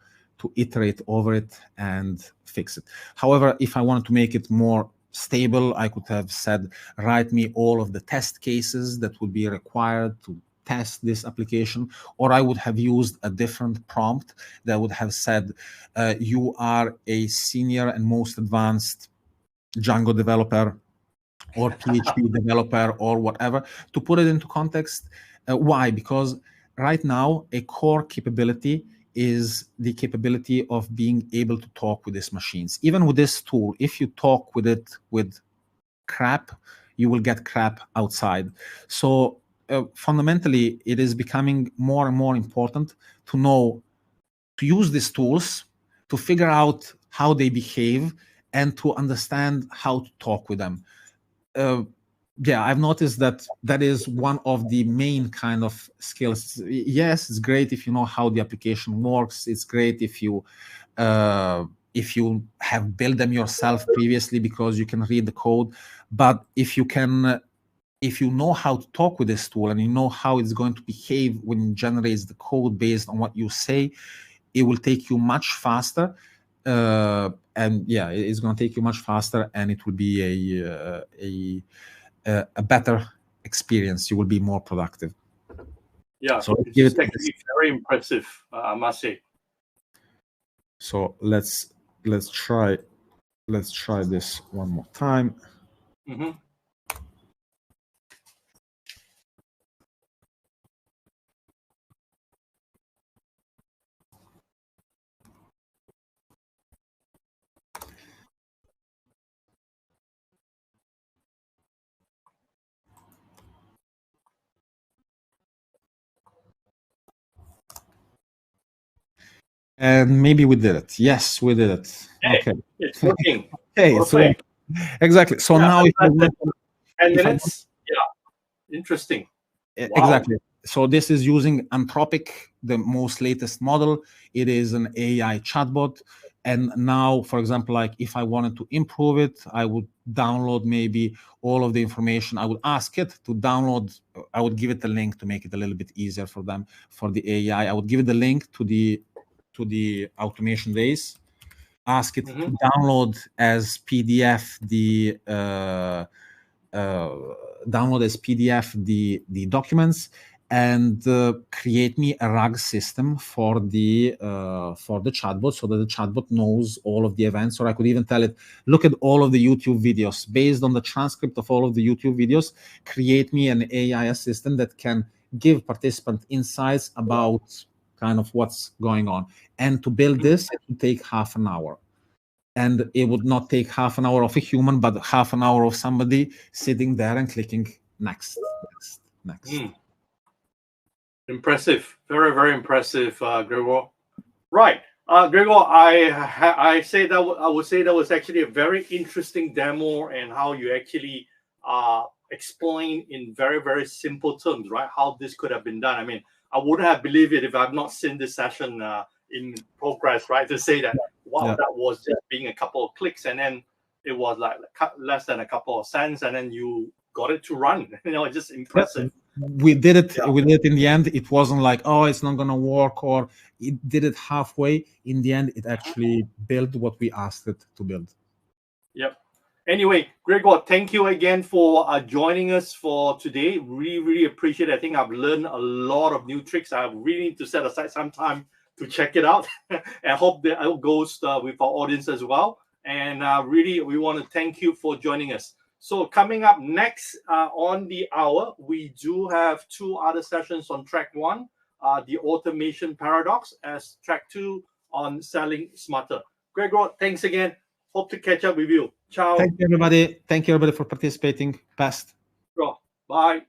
iterate over it and fix it. However, if I wanted to make it more stable, I could have said, write me all of the test cases that would be required to test this application, or I would have used a different prompt that would have said, you are a senior and most advanced Django developer or PHP developer or whatever, to put it into context. Why? Because right now, a core capability is the capability of being able to talk with these machines. Even with this tool, if you talk with it with crap, you will get crap outside. So fundamentally, it is becoming more and more important to know, to use these tools, to figure out how they behave, and to understand how to talk with them. Yeah, I've noticed that is one of the main kind of skills. Yes, it's great if you know how the application works. It's great if you have built them yourself previously because you can read the code. But if you know how to talk with this tool and you know how it's going to behave when it generates the code based on what you say, it will take you much faster. And yeah, it's going to take you much faster, and it will be a better experience. You will be more productive.
Yeah, so it's actually very impressive, I must say.
So let's try this one more time.
Mm-hmm.
And maybe we did it. Yes, we did it.
Hey,
okay,
it's working.
Hey, it's working. Exactly. So now, if
10 minutes, yeah, interesting.
Exactly. Wow. So this is using Anthropic, the most latest model. It is an AI chatbot. And now, for example, like if I wanted to improve it, I would download maybe all of the information. I would ask it to download. I would give it a link to make it a little bit easier for them, for the AI. I would give it the link to the automation days. Ask it to download as PDF the documents, and create me a RAG system for the chatbot, so that the chatbot knows all of the events. Or I could even tell it, look at all of the YouTube videos. Based on the transcript of all of the YouTube videos, create me an AI assistant that can give participant insights about kind of what's going on. And to build this, it would take half an hour. And it would not take half an hour of a human, but half an hour of somebody sitting there and clicking next.
Impressive. Very, very impressive, Gregor. Right. Gregor, I would say that was actually a very interesting demo, and how you actually explain in very, very simple terms, right, how this could have been done. I mean, I wouldn't have believed it if I've not seen this session in progress, right, to say that, wow, that was just being a couple of clicks, and then it was like less than a couple of cents, and then you got it to run. Just impressive.
We did it. We did it in the end. It wasn't like, oh, it's not going to work, or it did it halfway. In the end, it actually built what we asked it to build.
Yep. Anyway, Gregor, thank you again for joining us for today. Really, really appreciate it. I think I've learned a lot of new tricks. I really need to set aside some time to check it out. I hope that it goes with our audience as well. And really, we want to thank you for joining us. So coming up next on the hour, we do have 2 other sessions on track 1, the automation paradox, as track 2 on selling smarter. Gregor, thanks again. Hope to catch up with you. Ciao.
Thank you, everybody. Thank you, everybody, for participating. Best.
Bye.